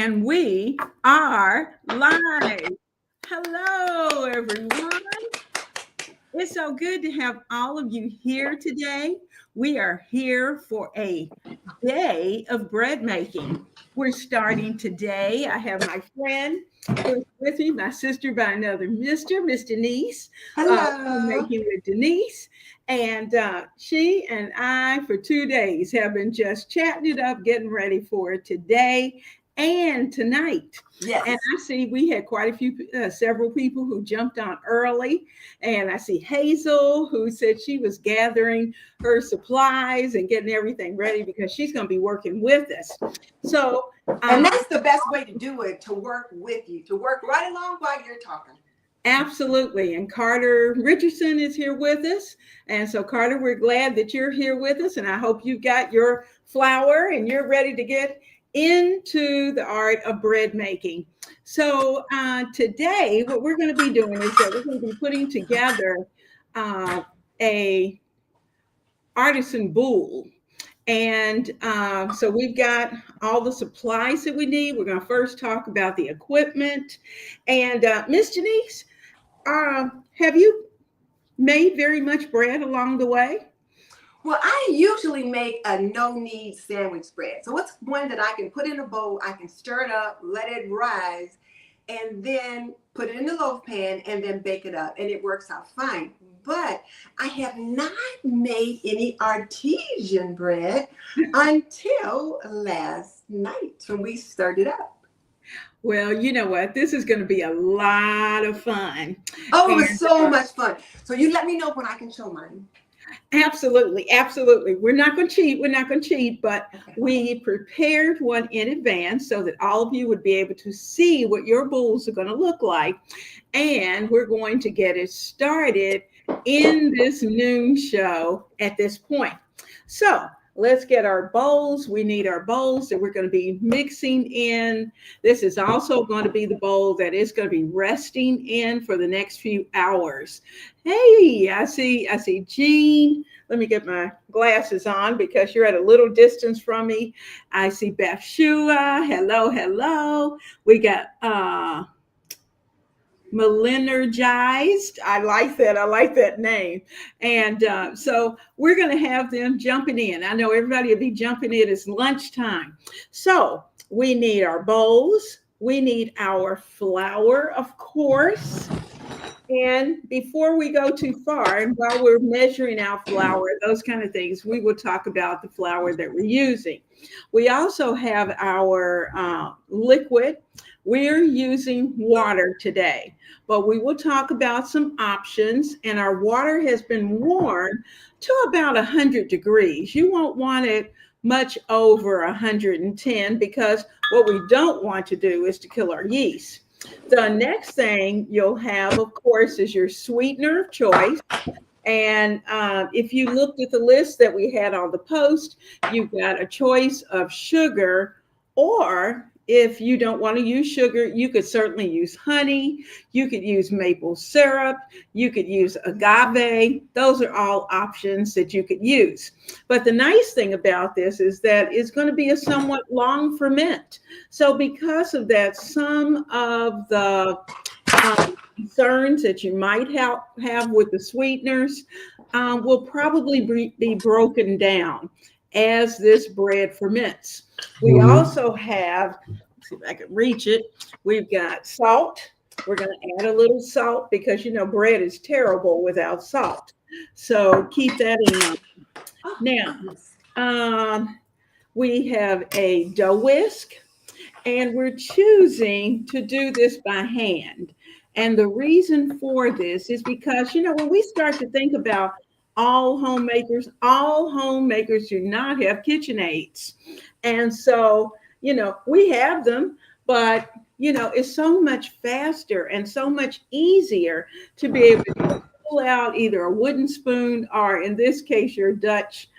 And we are live. Hello, everyone. It's so good to have all of you here today. We are here for a day of bread making. We're starting today. I have my friend who's with me, my sister by another mister, Miss Denise. We're Hello. making with Denise. And she and I, for 2 days, have been just chatting it up, getting ready for today and tonight. And Yes. I see we had quite a few, several people who jumped on early. And I see Hazel, who said she was gathering her supplies and getting everything ready because she's going to be working with us. So, And um, that's the best way to do it, to work with you, to work right along while you're talking. absolutely. And Carter Richardson is here with us. And so, Carter, we're glad that you're here with us. And I hope you've got your flour and you're ready to get into the art of bread making. So, today, what we're going to be doing is that we're going to be putting together uh, a artisan boule. And so we've got all the supplies that we need. We're going to first talk about the equipment. And Miss Janice, have you made very much bread along the way? Well, I usually make a no-knead sandwich bread. So it's one that I can put in a bowl, I can stir it up, let it rise, and then put it in the loaf pan and then bake it up. And it works out fine. But I have not made any artesian bread until last night when we stirred it up. Well, you know what? This is going to be a lot of fun. Oh, it was And so much fun. So you let me know when I can show mine. absolutely, absolutely. We're not going to cheat. We're not going to cheat, but Okay. we prepared one in advance so that all of you would be able to see what your bowls are going to look like. And we're going to get it started in this noon show at this point. So let's get our bowls. We need our bowls that we're going to be mixing in. This is also going to be the bowl that is going to be resting in for the next few hours. Hey, I see Jean. Let me get my glasses on because you're at a little distance from me. I see Beth Shua. Hello, hello. We got Malinergized. I like that. I like that name. And so we're going to have them jumping in. I know everybody will be jumping in. It's lunchtime. So we need our bowls. We need our flour, of course. And before we go too far, and while we're measuring out flour, those kind of things, we will talk about the flour that we're using. We also have our liquid. We're using water today, but we will talk about some options. And our water has been warmed to about 100 degrees. You won't want it much over 110 because what we don't want to do is to kill our yeast. The next thing you'll have, of course, is your sweetener of choice. And if you looked at the list that we had on the post, you've got a choice of sugar, or if you don't want to use sugar, you could certainly use honey. You could use maple syrup. You could use agave. Those are all options that you could use. But the nice thing about this is that it's going to be a somewhat long ferment. So because of that, some of the concerns that you might have with the sweeteners will probably be broken down as this bread ferments. We also have, let's see if I can reach it, we've got salt. We're going to add a little salt because you know bread is terrible without salt. So keep that in mind. Oh, Now, goodness. um, we have a dough whisk, and we're choosing to do this by hand. And the reason for this is because, you know, when we start to think about all homemakers do not have KitchenAids. And so, you know, we have them, but, you know, it's so much faster and so much easier to be able to pull out either a wooden spoon or, in this case, your Dutch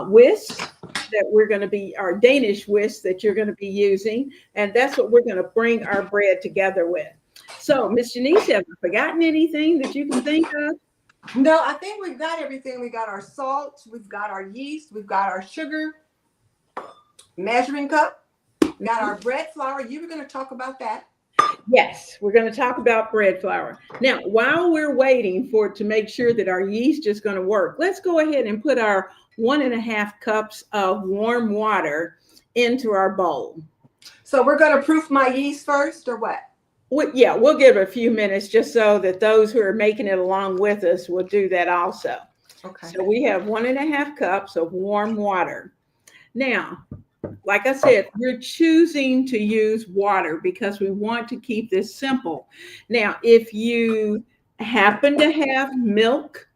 whisk that we're going to be, our Danish whisk that you're going to be using. And that's what we're going to bring our bread together with. So, Miss Janice, have you forgotten anything that you can think of? No, I think we've got everything. We got our salt, we've got our yeast, we've got our sugar, measuring cup. Got our bread flour. You were going to talk about that. Yes, we're going to talk about bread flour. Now, while we're waiting for it to make sure that our yeast is going to work, let's go ahead and put our 1.5 cups of warm water into our bowl. So we're going to proof my yeast first, or what? Yeah, we'll give it a few minutes just so that those who are making it along with us will do that also. Okay. So we have 1.5 cups of warm water. Now, like I said, we're choosing to use water because we want to keep this simple. Now, if you happen to have milk,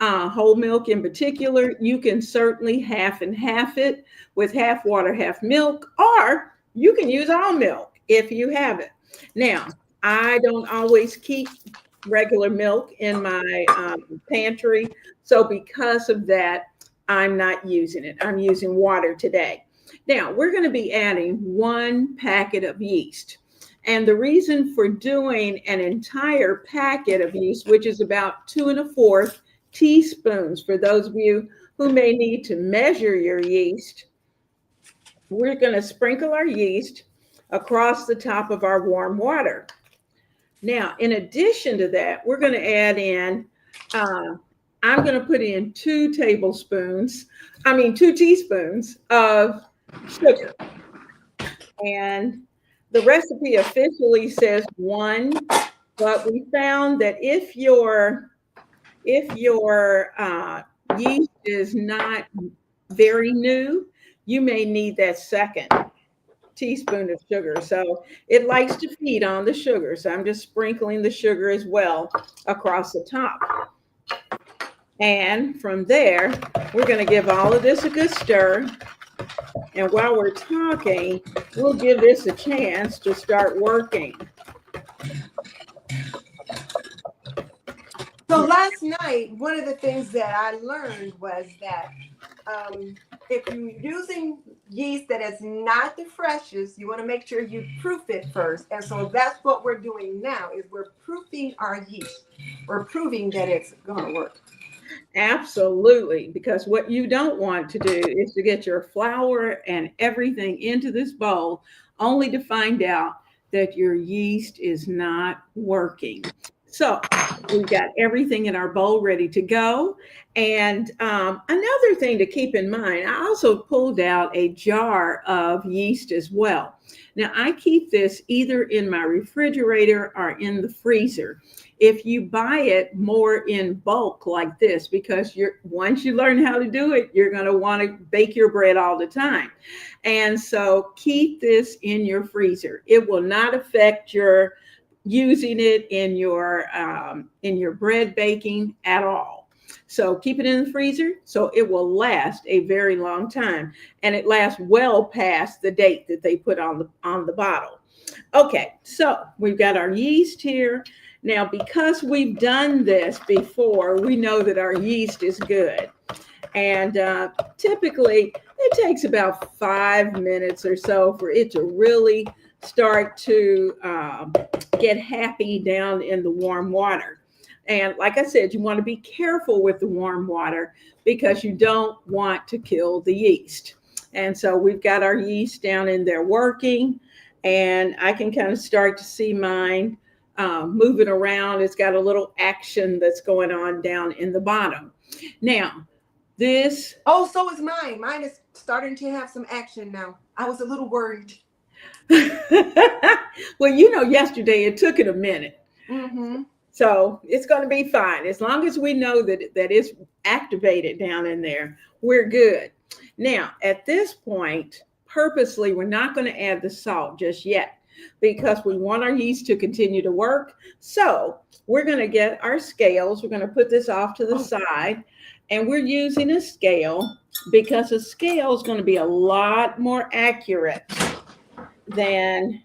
whole milk in particular, you can certainly half and half it with half water, half milk, or you can use all milk if you have it. Now, I don't always keep regular milk in my pantry. So because of that, I'm not using it. I'm using water today. Now, we're going to be adding 1 packet of yeast. And the reason for doing an entire packet of yeast, which is about 2 1/4 teaspoons, for those of you who may need to measure your yeast, we're going to sprinkle our yeast across the top of our warm water. Now, in addition to that, we're going to add in, I'm going to put in 2 teaspoons of sugar. And the recipe officially says 1, but we found that if your yeast is not very new, you may need that second teaspoon of sugar. So it likes to feed on the sugar. So I'm just sprinkling the sugar as well across the top. And from there, we're going to give all of this a good stir. And while we're talking, we'll give this a chance to start working. So last night, one of the things that I learned was that if you're using yeast that is not the freshest, you want to make sure you proof it first. And so that's what we're doing now, is we're proofing our yeast. We're proving that it's going to work. Absolutely, because what you don't want to do is to get your flour and everything into this bowl only to find out that your yeast is not working. So we've got everything in our bowl ready to go. And another thing to keep in mind, I also pulled out a jar of yeast as well. Now, I keep this either in my refrigerator or in the freezer. If you buy it more in bulk like this, because once you learn how to do it, you're going to want to bake your bread all the time. And so keep this in your freezer. It will not affect your using it in your bread baking at all. So keep it in the freezer so it will last a very long time, and it lasts well past the date that they put on the bottle. Okay, so we've got our yeast here. Now, because we've done this before, we know that our yeast is good. And typically it takes about 5 minutes or so for it to really start to get happy down in the warm water. And like I said, you want to be careful with the warm water because you don't want to kill the yeast. And so we've got our yeast down in there working, and I can kind of start to see mine moving around. It's got a little action that's going on down in the bottom. Now, this... Oh, so is mine. Mine is starting to have some action now. I was a little worried. Well, yesterday it took it a minute. Mm-hmm. So it's going to be fine. As long as we know that it's activated down in there, we're good. Now, at this point, purposely, we're not going to add the salt just yet because we want our yeast to continue to work. So we're going to get our scales. We're going to put this off to the side, and we're using a scale because a scale is going to be a lot more accurate than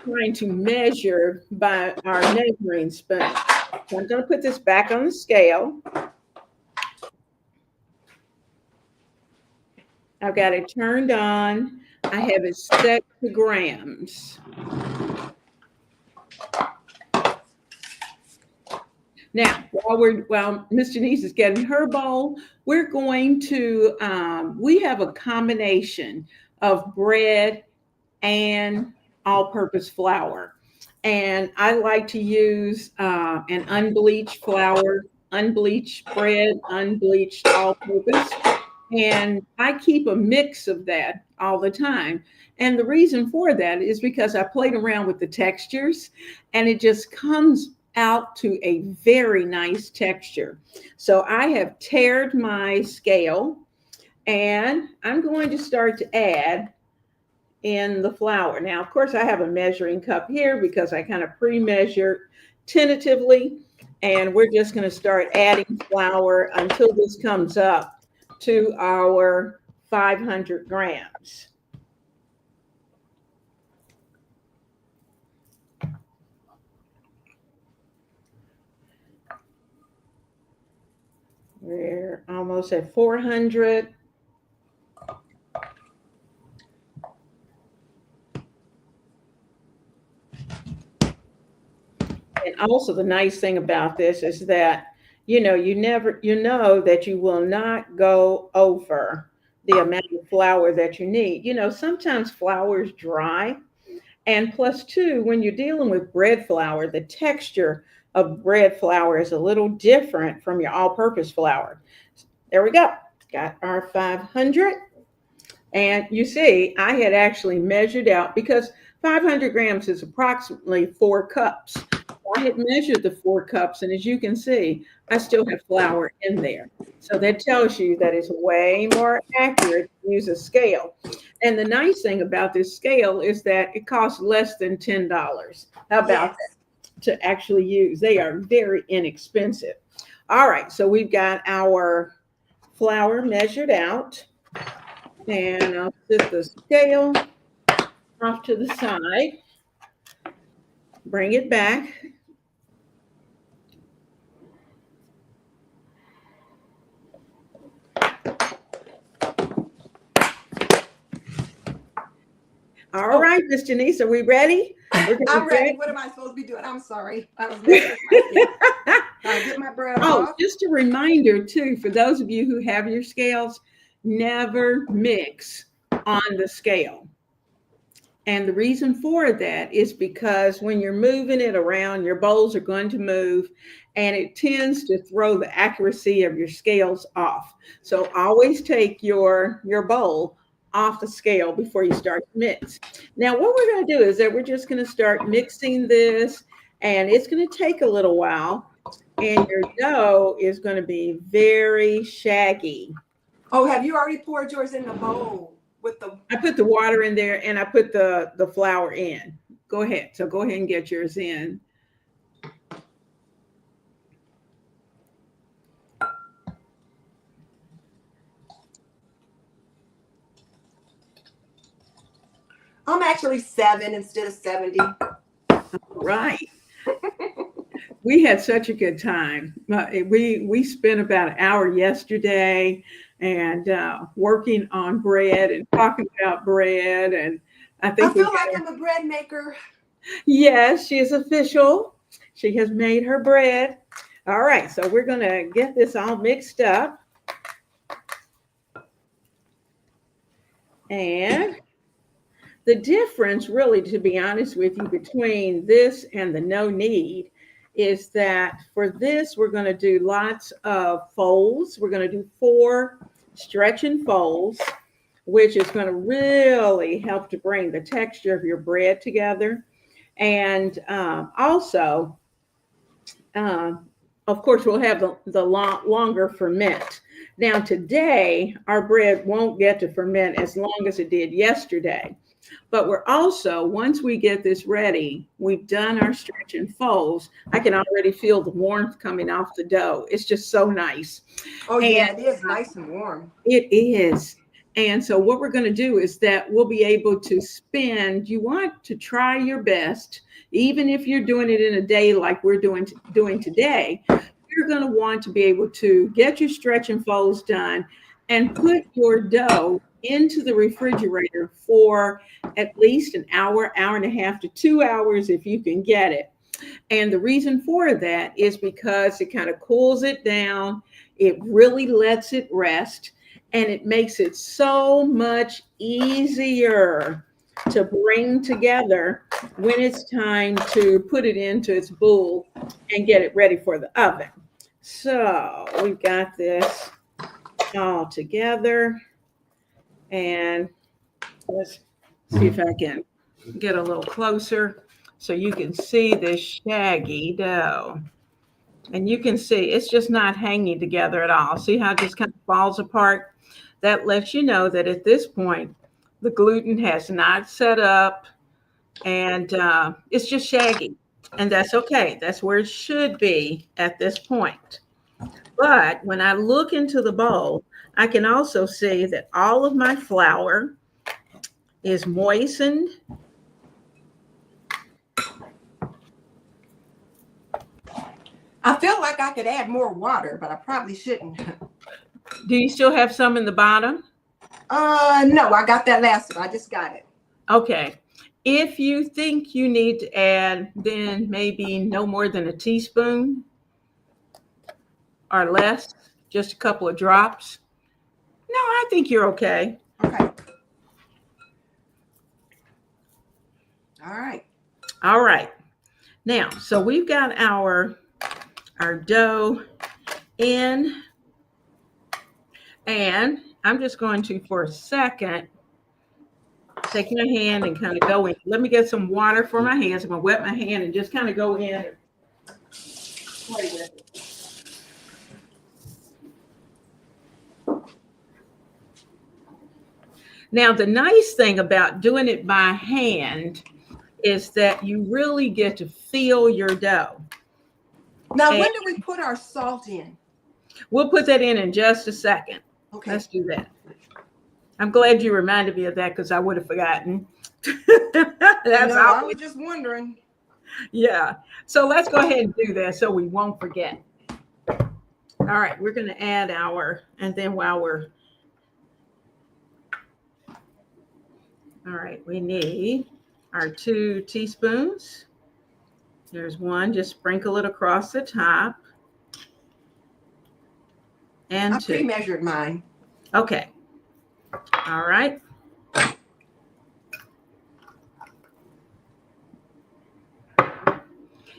trying to measure by our measuring spoon. So I'm going to put this back on the scale. I've got it turned on. I have it set to grams. Now, while Miss Janice is getting her bowl, we're going to, we have a combination of bread and all-purpose flour. And I like to use an unbleached flour, unbleached bread, unbleached all-purpose. And I keep a mix of that all the time. And the reason for that is because I played around with the textures and it just comes out to a very nice texture. So I have tared my scale and I'm going to start to add in the flour. Now, of course, I have a measuring cup here because I kind of pre-measured tentatively. And we're just going to start adding flour until this comes up to our 500 grams. We're almost at 400. And also the nice thing about this is that, you know that you will not go over the amount of flour that you need. Sometimes flour is dry. And plus two, when you're dealing with bread flour, the texture of bread flour is a little different from your all-purpose flour. There we go. Got our 500. And you see, I had actually measured out because 500 grams is approximately 4 cups. I had measured the 4 cups, and as you can see, I still have flour in there. So that tells you that it's way more accurate to use a scale. And the nice thing about this scale is that it costs less than $10. How about that? To actually use. They are very inexpensive. All right, so we've got our flour measured out. And I'll set the scale off to the side. Bring it back. All right, Miss Janice, are we ready? I'm ready. What am I supposed to be doing? I'm sorry. I was get my bread off. Just a reminder too, for those of you who have your scales, never mix on the scale. And the reason for that is because when you're moving it around, your bowls are going to move and it tends to throw the accuracy of your scales off. So always take your bowl off the scale before you start to mix. Now, what we're going to do is that we're just going to start mixing this, and it's going to take a little while, and your dough is going to be very shaggy. Oh, have you already poured yours in the bowl? I put the water in there and I put the flour in. Go ahead. So go ahead and get yours in. I'm actually 7 instead of 70. Right. We had such a good time. We spent about an hour yesterday and working on bread and talking about bread. And I feel like I'm a bread maker. Yes, she is official. She has made her bread. All right, so we're going to get this all mixed up. And the difference, really, to be honest with you, between this and the no knead is that for this, we're going to do lots of folds. We're going to do 4 stretch and folds, which is going to really help to bring the texture of your bread together. And also, of course, we'll have the longer ferment. Now, today, our bread won't get to ferment as long as it did yesterday. But we're also, once we get this ready, we've done our stretch and folds. I can already feel the warmth coming off the dough. It's just so nice. Oh, yeah, it is nice and warm. It is. And so what we're going to do is that we'll be able to spend, you want to try your best, even if you're doing it in a day like we're doing today, you're going to want to be able to get your stretch and folds done and put your dough into the refrigerator for at least an hour, hour and a half to 2 hours if you can get it. And the reason for that is because it kind of cools it down. It really lets it rest, and it makes it so much easier to bring together when it's time to put it into its boule and get it ready for the oven. So we've got this all together, and let's see if I can get a little closer so you can see this shaggy dough. And you can see it's just not hanging together at all. See how it just kind of falls apart? That lets you know that at this point, the gluten has not set up, and it's just shaggy. And that's okay. That's where it should be at this point. But when I look into the bowl, I can also see that all of my flour is moistened. I feel like I could add more water, but I probably shouldn't. Do you still have some in the bottom? No, I got that last one. I just got it. Okay. If you think you need to add, then maybe no more than a teaspoon or less, just a couple of drops. No, I think you're okay. Okay. All right. All right. Now, so we've got our dough in, and I'm just going to, for a second, take my hand and kind of go in. Let me get some water for my hands. I'm going to wet my hand and just kind of go in and play with it. Now, the nice thing about doing it by hand is that you really get to feel your dough. Now, when do we put our salt in? We'll put that in just a second. Okay. Let's do that. I'm glad you reminded me of that because I would have forgotten. I was just wondering. Yeah. So let's go ahead and do that so we won't forget. All right. We're going to add and then while we're, all right, we need our 2 teaspoons. There's one, just sprinkle it across the top. And I pre-measured mine. Okay. All right.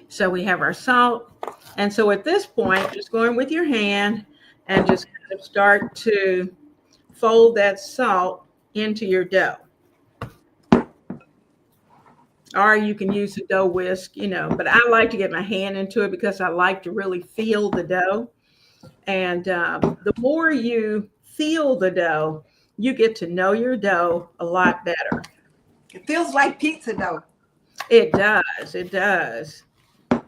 So we have our salt. And so at this point, just going with your hand and just kind of start to fold that salt into your dough. Or you can use the dough whisk, but I like to get my hand into it because I like to really feel the dough. And the more you feel the dough, you get to know your dough a lot better. It feels like pizza dough. It does. It does. I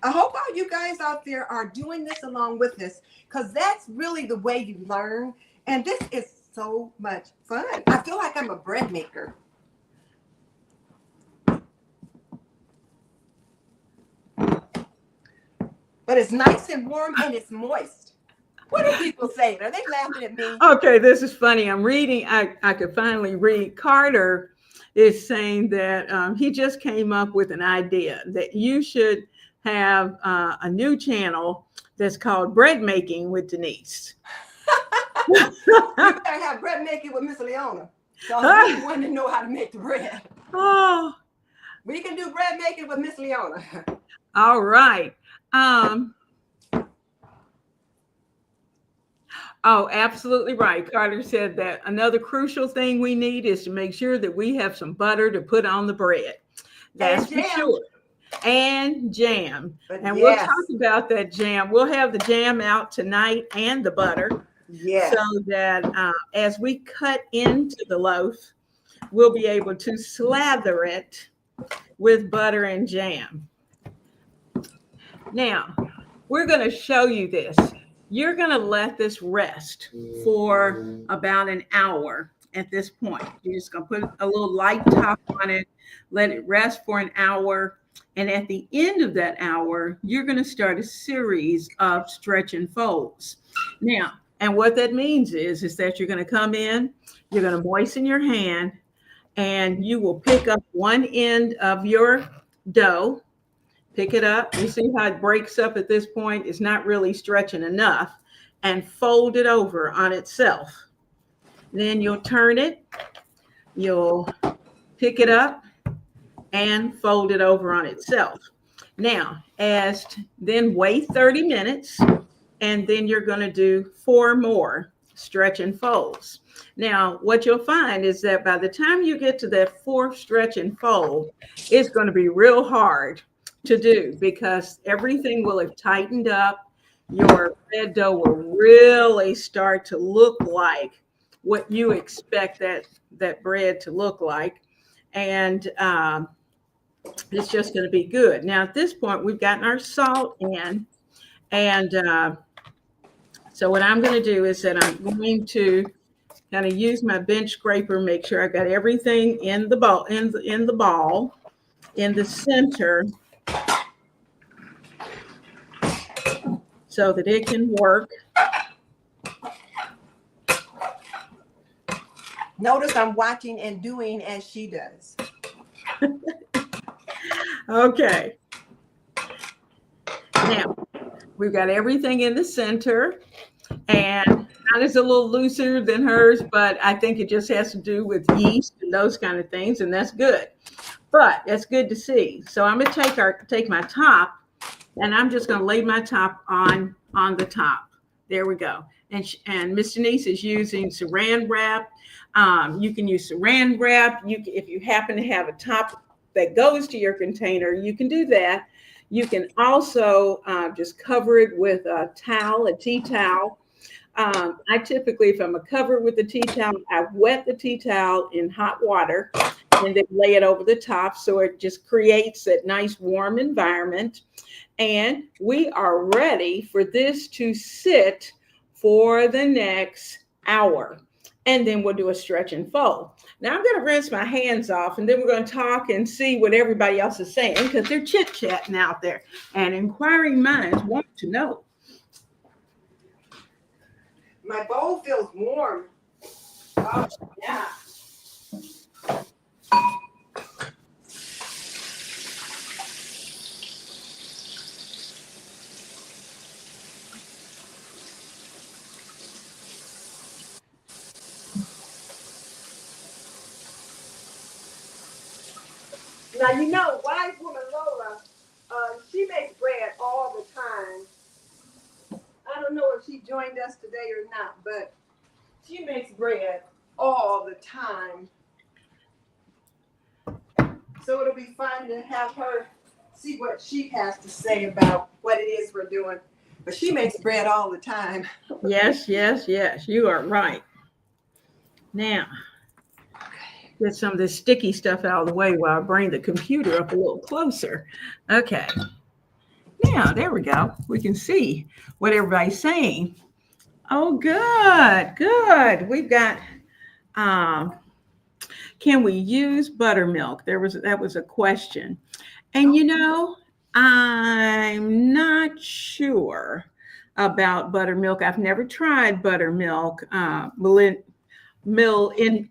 hope all you guys out there are doing this along with us, because that's really the way you learn. And this is so much fun. I feel like I'm a bread maker. But it's nice and warm and it's moist. What do people say? Are they laughing at me? Okay, this is funny. I'm reading. I could finally read. Carter is saying that he just came up with an idea that you should have a new channel that's called Bread Making with Denise. You better have bread making with Miss Leona. So I want to know how to make the bread. Oh, We can do bread making with Miss Leona. all right. Oh, absolutely right. Carter said that another crucial thing we need is to make sure that we have some butter to put on the bread. That's for sure. And jam. And we'll talk about that jam. We'll have the jam out tonight and the butter. Yes. So that as we cut into the loaf, we'll be able to slather it with butter and jam. Now, we're going to show you this. You're going to let this rest for about an hour at this point. You're just going to put a little light top on it, let it rest for an hour. And at the end of that hour, you're going to start a series of stretch and folds. Now, and what that means is that you're going to come in, you're going to moisten your hand, and you will pick up one end of your dough, pick it up. You see how it breaks up at this point? It's not really stretching enough, and fold it over on itself. Then you'll turn it, you'll pick it up and fold it over on itself. Now, then wait 30 minutes, and then you're going to do 4 more stretch and folds. Now, what you'll find is that by the time you get to that fourth stretch and fold, it's going to be real hard to do because everything will have tightened up. Your bread dough will really start to look like what you expect that bread to look like. And it's just going to be good. Now, at this point, we've gotten our salt in. And so what I'm going to do is that I'm going to kind of use my bench scraper, make sure I got everything in the ball, in the ball, in the center, so that it can work. Notice I'm watching and doing as she does. Okay. Now, we've got everything in the center, and mine is a little looser than hers, but I think it just has to do with yeast and those kind of things, and that's good. But that's good to see. So I'm going to take my top, and I'm just going to lay my top on the top. There we go. And Miss Denise is using saran wrap. You can use saran wrap. If you happen to have a top that goes to your container, you can do that. You can also just cover it with a towel, a tea towel. I typically, if I'm a cover with the tea towel, I wet the tea towel in hot water and then lay it over the top, so it just creates that nice warm environment. And we are ready for this to sit for the next hour. And then we'll do a stretch and fold. Now I'm going to rinse my hands off, and then we're going to talk and see what everybody else is saying, because they're chit-chatting out there, and inquiring minds want to know. My bowl feels warm. Oh, yeah. Now, you know, wise woman Lola, she makes bread all the time. I don't know if she joined us today or not, but she makes bread all the time. So it'll be fun to have her see what she has to say about what it is we're doing. But she makes bread all the time. Yes, yes, yes. You are right. Now, get some of this sticky stuff out of the way while I bring the computer up a little closer. Okay. Now, there we go. We can see what everybody's saying. Oh, good, good. We've got, can we use buttermilk? That was a question. And you know, I'm not sure about buttermilk. I've never tried buttermilk,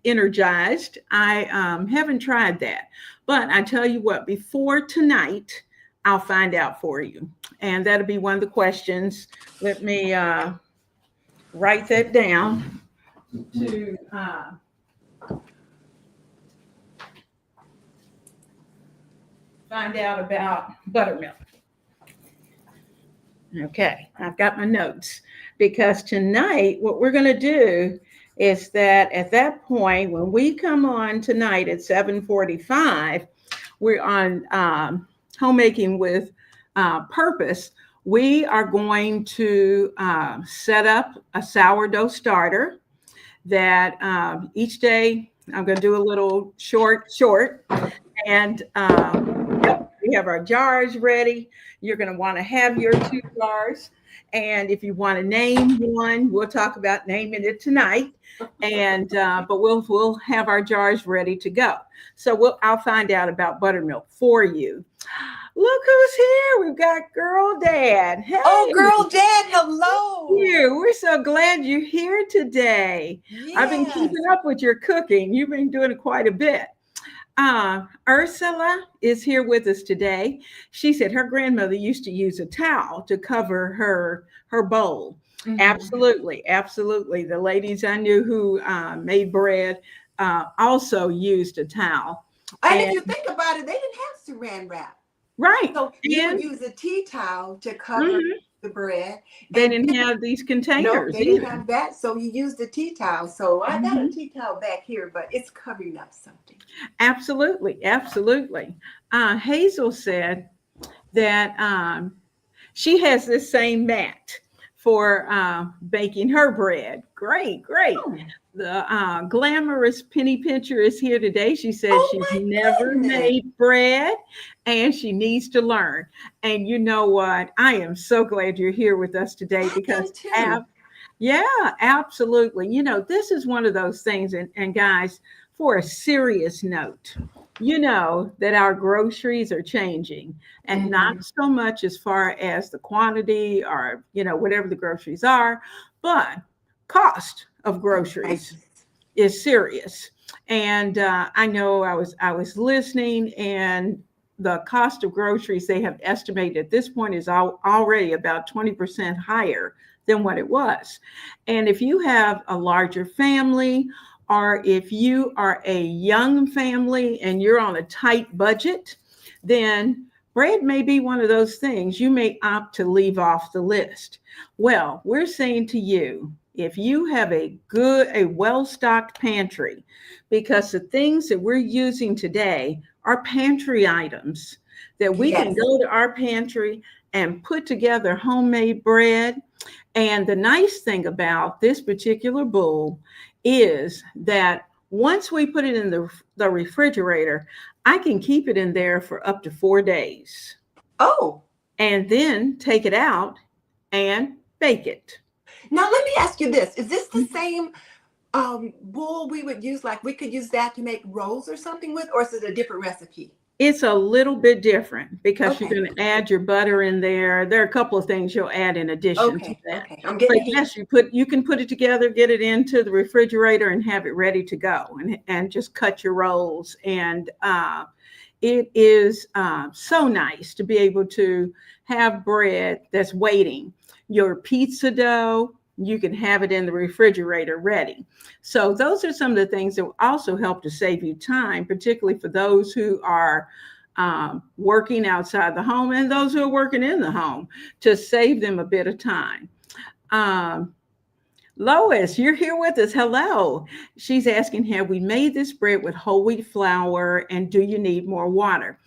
energized. I haven't tried that. But I tell you what, before tonight, I'll find out for you. And that'll be one of the questions. Let me write that down to find out about buttermilk. Okay, I've got my notes, because tonight what we're going to do is that at that point, when we come on tonight at 7:45, we're on Homemaking with Purpose. We are going to set up a sourdough starter that each day I'm going to do a little short, and we have our jars ready. You're going to want to have your 2 jars. And if you want to name one, we'll talk about naming it tonight. And but we'll have our jars ready to go. So I'll find out about buttermilk for you. Look who's here. We've got Girl Dad. Hey. Oh, Girl Dad, hello. We're so glad you're here today. Yes. I've been keeping up with your cooking. You've been doing it quite a bit. Ursula is here with us today. She said her grandmother used to use a towel to cover her bowl. Absolutely, absolutely. The ladies I knew who made bread also used a towel. And if And you think about it, they didn't have saran wrap. right, So you would and use a tea towel to cover mhm, the bread. they And didn't then, have these no, containers they didn't either. have that. So you used the tea towel. So I got a Mhm. tea towel back here, but it's covering up something. Absolutely, absolutely. Hazel said that she has this same mat for baking her bread. Great, great. Oh, The glamorous penny pincher is here today. She says oh she's my never goodness. made bread and she needs to learn. And you know what? I am so glad you're here with us today I am because too. yeah, absolutely. You know, this is one of those things, and guys, for a serious note, you know that our groceries are changing, and not Hmm. so much as far as the quantity or, you know, whatever the groceries are, but cost of groceries Prices. is serious. And I know I was listening, and the cost of groceries they have estimated at this point is already about 20% higher than what it was. And if you have a larger family, or if you are a young family and you're on a tight budget, then bread may be one of those things you may opt to leave off the list. Well, we're saying to you, if you have a well-stocked pantry, because the things that we're using today are pantry items that we can Yes. go to our pantry and put together homemade bread. And the nice thing about this particular bowl is that once we put it in the refrigerator, I can keep it in there for up to 4 days Oh, and then take it out and bake it. now let me ask you this. Is this the same bowl we would use? Like we could use that to make rolls or something with, or is it a different recipe? It's a little bit different because you're Okay. going to add your butter in there. There are a couple of things you'll add in addition to Okay. that. Okay. I'm getting But a hint. yes, you can put it together, get it into the refrigerator, and have it ready to go, and just cut your rolls. And it is so nice to be able to have bread that's waiting. Your pizza dough, you can have it in the refrigerator ready. So those are some of the things that will also help to save you time, particularly for those who are working outside the home and those who are working in the home, to save them a bit of time. Um, Lois, you're here with us. Hello. She's asking, have we made this bread with whole wheat flour and do you need more water?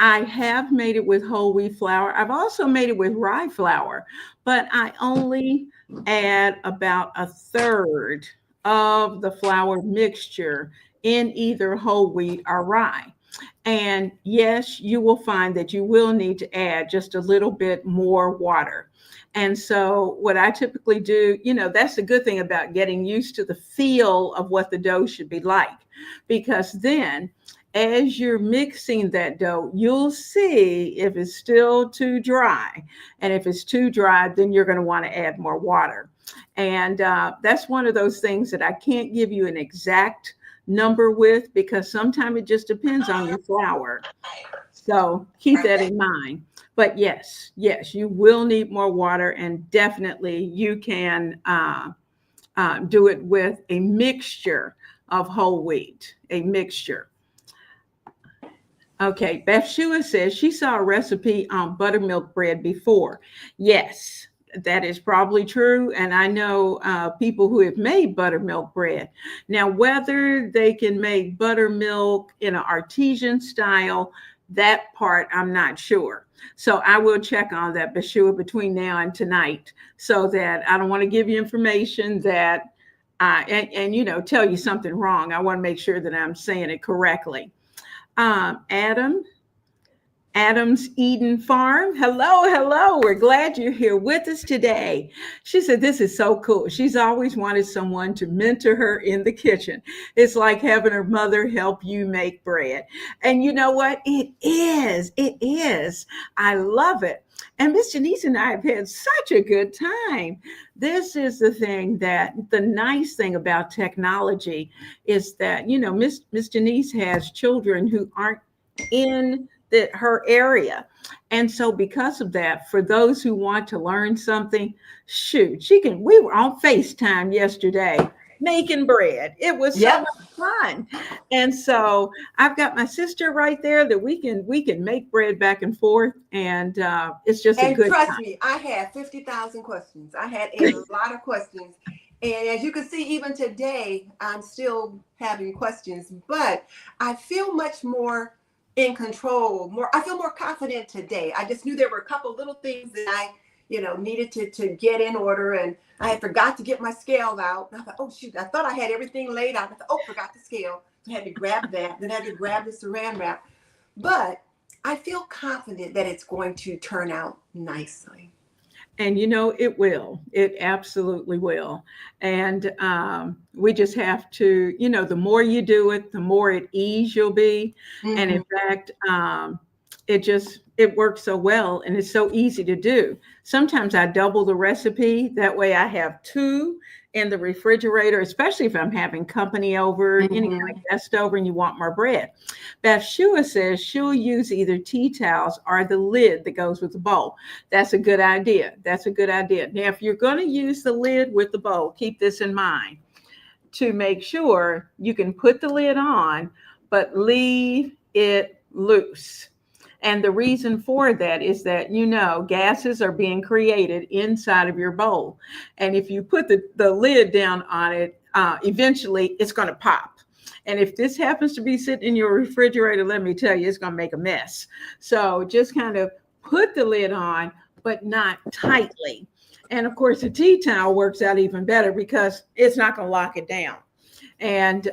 I have made it with whole wheat flour. I've also made it with rye flour, but I only add about a third of the flour mixture in either whole wheat or rye. And yes, you will find that you will need to add just a little bit more water. And so, what I typically do, you know, that's the good thing about getting used to the feel of what the dough should be like. Because then, as you're mixing that dough, you'll see if it's still too dry. And if it's too dry, then you're going to want to add more water. And that's one of those things that I can't give you an exact number with because sometimes it just depends on your flour. So keep that in mind. But yes, yes, you will need more water, and definitely you can do it with a mixture of whole wheat, a mixture. Okay, Bathsheba says she saw a recipe on buttermilk bread before. Yes, that is probably true. And I know people who have made buttermilk bread. Now, whether they can make buttermilk in an artesian style, that part I'm not sure. So I will check on that, Bathsheba, between now and tonight, so that I don't want to give you information that and you know tell you something wrong. I want to make sure that I'm saying it correctly. Adam, Adam's Eden Farm. Hello, hello. We're glad you're here with us today. She said, this is so cool. She's always wanted someone to mentor her in the kitchen. It's like having her mother help you make bread. And you know what? It is. It is. I love it. And Miss Janice and I have had such a good time. This is the thing that the nice thing about technology is that, you know, Miss Janice has children who aren't in her area. And so because of that, for those who want to learn something, shoot, we were on FaceTime yesterday making bread. It was so Yep. much fun. And so I've got my sister right there that we can make bread back and forth. And it's just a And good trust me, I had 50,000 questions. I had a lot of questions. And as you can see, even today, I'm still having questions, but I feel much more in control. I feel more confident today. I just knew there were a couple little things that I, needed to get in order. And I had forgot to get my scale out. And I thought, oh, shoot, I thought I had everything laid out. I thought, oh, forgot the scale. I had to grab that. Then I had to grab the saran wrap. But I feel confident that it's going to turn out nicely. And it will. It absolutely will. And we just have to, the more you do it, the more at ease you'll be. Mm-hmm. And in fact, it works so well, and it's so easy to do. Sometimes I double the recipe. That way I have 2 in the refrigerator, especially if I'm having company over, Mm-hmm. any kind of guest over, and you want more bread. Bathsheba says she'll use either tea towels or the lid that goes with the bowl. That's a good idea. That's a good idea. Now, if you're going to use the lid with the bowl, keep this in mind to make sure you can put the lid on, but leave it loose. And the reason for that is that, gases are being created inside of your bowl. And if you put the lid down on it, eventually it's going to pop. And if this happens to be sitting in your refrigerator, let me tell you, it's going to make a mess. So just kind of put the lid on, but not tightly. And of course, the tea towel works out even better because it's not going to lock it down. And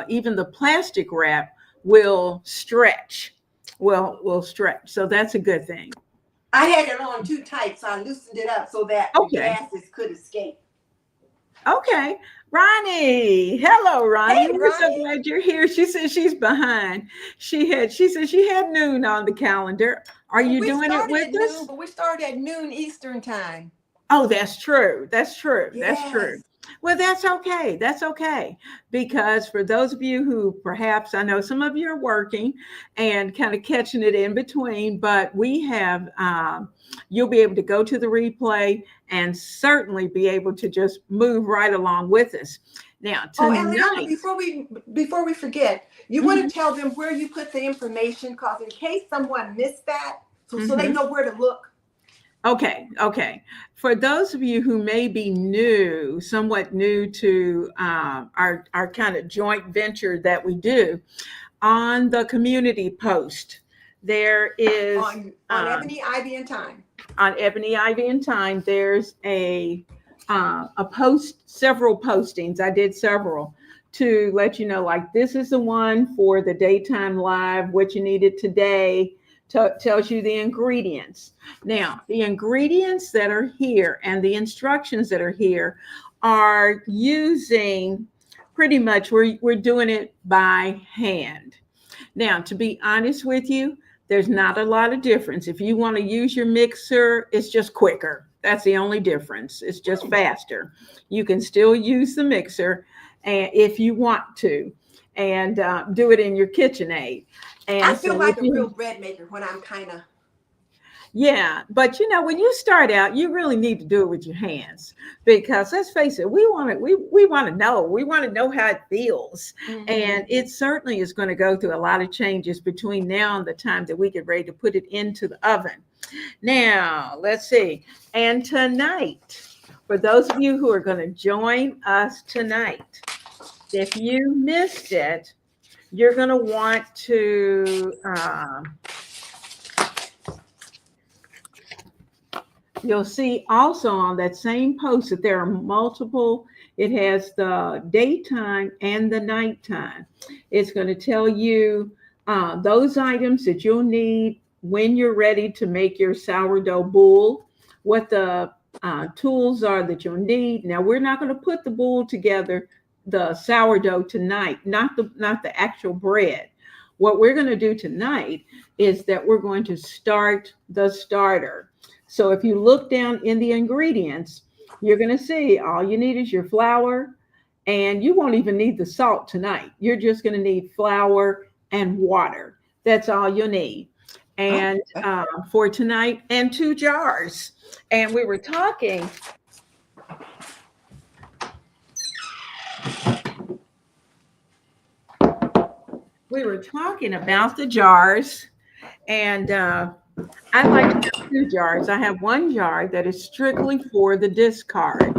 even the plastic wrap will stretch. Will stretch. So that's a good thing. I had it on too tight, so I loosened it up so that the gases could escape. Okay. Ronnie. Hello, Ronnie. Hey, We're so Ronnie. glad you're here. She said she's behind. She said she had noon on the calendar. Are you doing it with us? But we started at noon Eastern time. Oh, that's true. That's true. Yes. That's true. Well, that's okay. That's okay. Because for those of you who perhaps, I know some of you are working and kind of catching it in between, but we have, you'll be able to go to the replay and certainly be able to just move right along with us. Now, tonight, and Leona, before we forget, you want to tell them where you put the information, because in case someone missed that, so they know where to look. Okay. For those of you who may be somewhat new to our kind of joint venture that we do, on the community post, there is on Ebony, Ivy, and Thyme. On Ebony, Ivy, and Thyme, there's a post, several postings. I did several to let you know, like, this is the one for the daytime live, what you needed today. Tells you the ingredients. Now, the ingredients that are here and the instructions that are here are using pretty much, we're doing it by hand. Now, to be honest with you, there's not a lot of difference. If you want to use your mixer, it's just quicker. That's the only difference. It's just faster. You can still use the mixer if you want to, and do it in your KitchenAid. And I feel like a real bread maker when I'm kind of. Yeah, but when you start out, you really need to do it with your hands, because let's face it, we want to know how it feels. Mm-hmm. And it certainly is going to go through a lot of changes between now and the time that we get ready to put it into the oven. Now, let's see. And tonight, for those of you who are going to join us tonight, if you missed it, you're going to want to, you'll see also on that same post that there are multiple, it has the daytime and the nighttime. It's going to tell you those items that you'll need when you're ready to make your sourdough boule, what the tools are that you'll need. Now, we're not going to put the boule together, the sourdough, tonight, not the actual bread. What we're going to do tonight is that we're going to start the starter. So if you look down in the ingredients, you're going to see all you need is your flour, and you won't even need the salt tonight. You're just going to need flour and water. That's all you'll need. And Okay. for tonight, and 2 jars. And we were talking about the jars, and I like to have 2 jars. I have 1 jar that is strictly for the discard.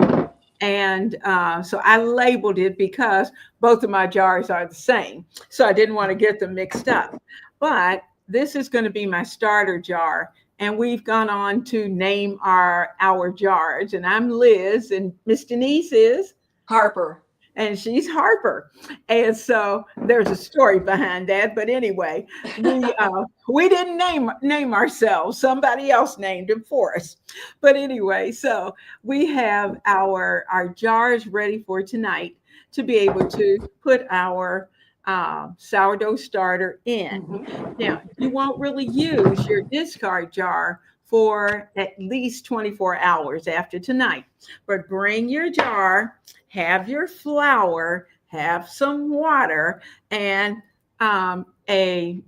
And so I labeled it because both of my jars are the same. So I didn't want to get them mixed up. But this is going to be my starter jar. And we've gone on to name our jars. And I'm Liz, and Miss Denise is, Harper. and she's Harper. And so there's a story behind that. But anyway, we didn't name ourselves. Somebody else named them for us. But anyway, so we have our jars ready for tonight to be able to put our sourdough starter in. Mhm. Now, you won't really use your discard jar for at least 24 hours after tonight, but bring your jar, have your flour, have some water, and a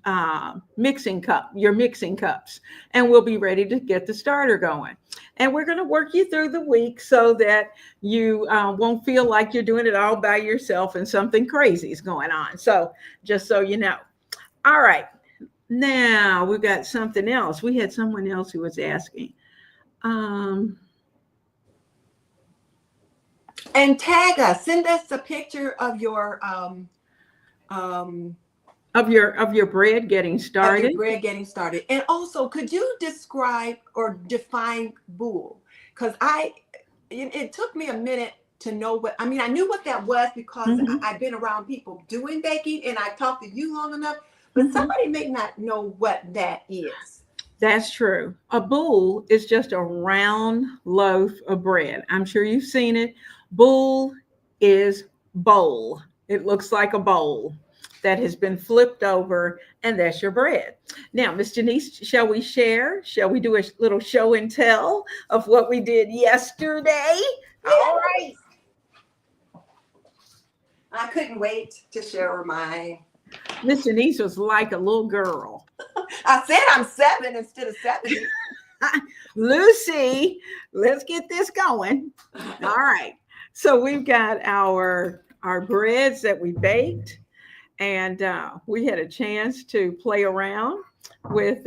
mixing cup, your mixing cups, and we'll be ready to get the starter going. And we're going to work you through the week so that you won't feel like you're doing it all by yourself and something crazy is going on. So just so you know. All right. Now we've got something else. We had someone else who was asking. And tag us. Send us a picture of your Of your bread getting of started. your bread getting started. And also, could you describe or define boule? Because it took me a minute to know what, I mean, I knew what that was because Mhm. I've been around people doing baking and I talked to you long enough, but Mhm. somebody may not know what that is. That's true. A boule is just a round loaf of bread. I'm sure you've seen it. Boule is bowl. It looks like a bowl that has been flipped over, and that's your bread. Now, Miss Denise, shall we share? Shall we do a little show and tell of what we did yesterday? All right. I couldn't wait to share mine. Miss Denise was like a little girl. I said I'm 7 instead of 70. Lucy, let's get this going. All right. So we've got our breads that we baked, and we had a chance to play around with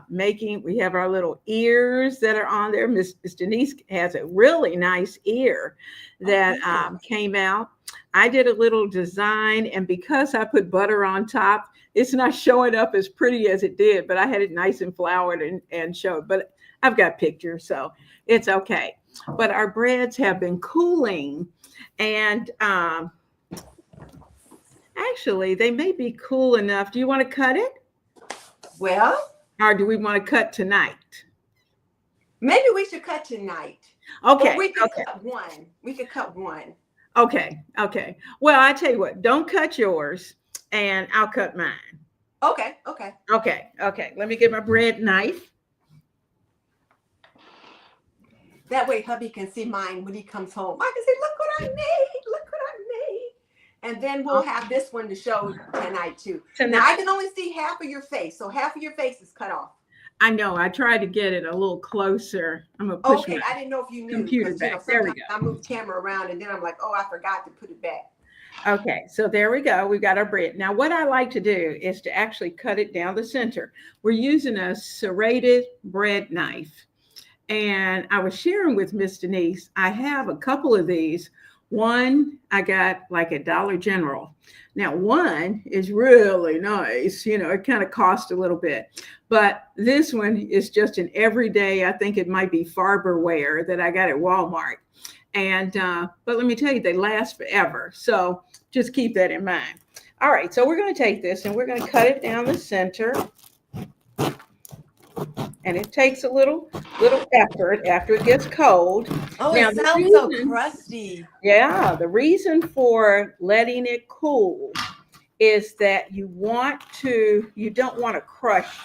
making. We have our little ears that are on there. Miss Denise has a really nice ear that came out. I did a little design, and because I put butter on top, it's not showing up as pretty as it did, but I had it nice and floured and showed. But I've got pictures, so it's okay. But our breads have been cooling, and actually, they may be cool enough. Do you want to cut it? Well, Or do we want to cut tonight? maybe we should cut tonight. Okay. Or we could Okay. cut one. We could cut one. Okay. Okay. Well, I tell you what, don't cut yours and I'll cut mine. Okay. Okay. Okay. Okay. Let me get my bread knife. That way hubby can see mine when he comes home. I can say, look what I made. Look what I made. And then we'll have this one to show tonight too. Now I can only see half of your face. So half of your face is cut off. I know. I tried to get it a little closer. I'm going to push Okay. my I didn't know if you knew. computer 'Cause, back. There we go. I move camera around and then I'm like, oh, I forgot to put it back. Okay, so there we go. We've got our bread. Now, what I like to do is to actually cut it down the center. We're using a serrated bread knife. And I was sharing with Miss Denise, I have a couple of these. One I got like at Dollar General. Now, one is really nice. You know, it kind of cost a little bit. But this one is just an everyday, I think it might be Farberware that I got at Walmart. And but let me tell you, they last forever. So just keep that in mind. All right, so we're going to take this and we're going to cut it down the center. And it takes a little effort after it gets cold. Oh, Now, it the sounds so reason- crusty. Yeah, the reason for letting it cool is that you don't want to crush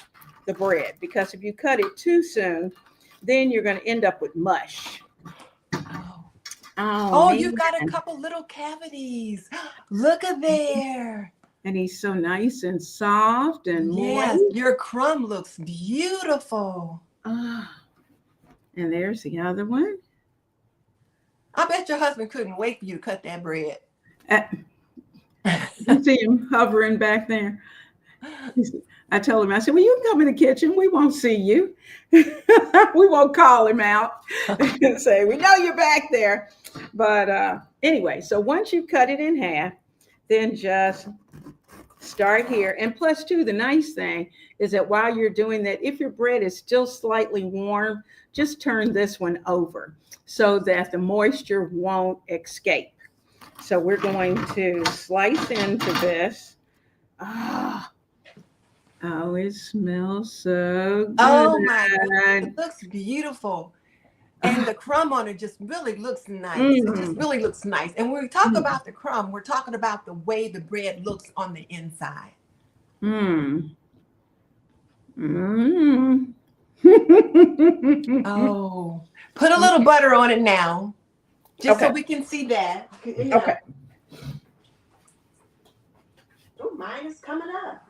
the bread, because if you cut it too soon, then you're going to end up with mush. Oh, man. you've got a couple little cavities. Look at there. And he's so nice and soft and Yes, moist. your crumb looks beautiful. Ah, and there's the other one. I bet your husband couldn't wait for you to cut that bread. Uh, you see him hovering back there. I told him, I said, well, you can come in the kitchen. We won't see you. We won't call him out and say, we know you're back there. But anyway, so once you cut it in half, then just start here. And plus, too, the nice thing is that while you're doing that, if your bread is still slightly warm, just turn this one over so that the moisture won't escape. So we're going to slice into this. Ah, oh, it smells so good. Oh my goodness, it looks beautiful. And the crumb on it just really looks nice. It just really looks nice. And when we talk about the crumb, we're talking about the way the bread looks on the inside. Mm. Mm. Oh, put a little butter on it now, just so Okay. we can see that. Okay. Oh, mine is coming up.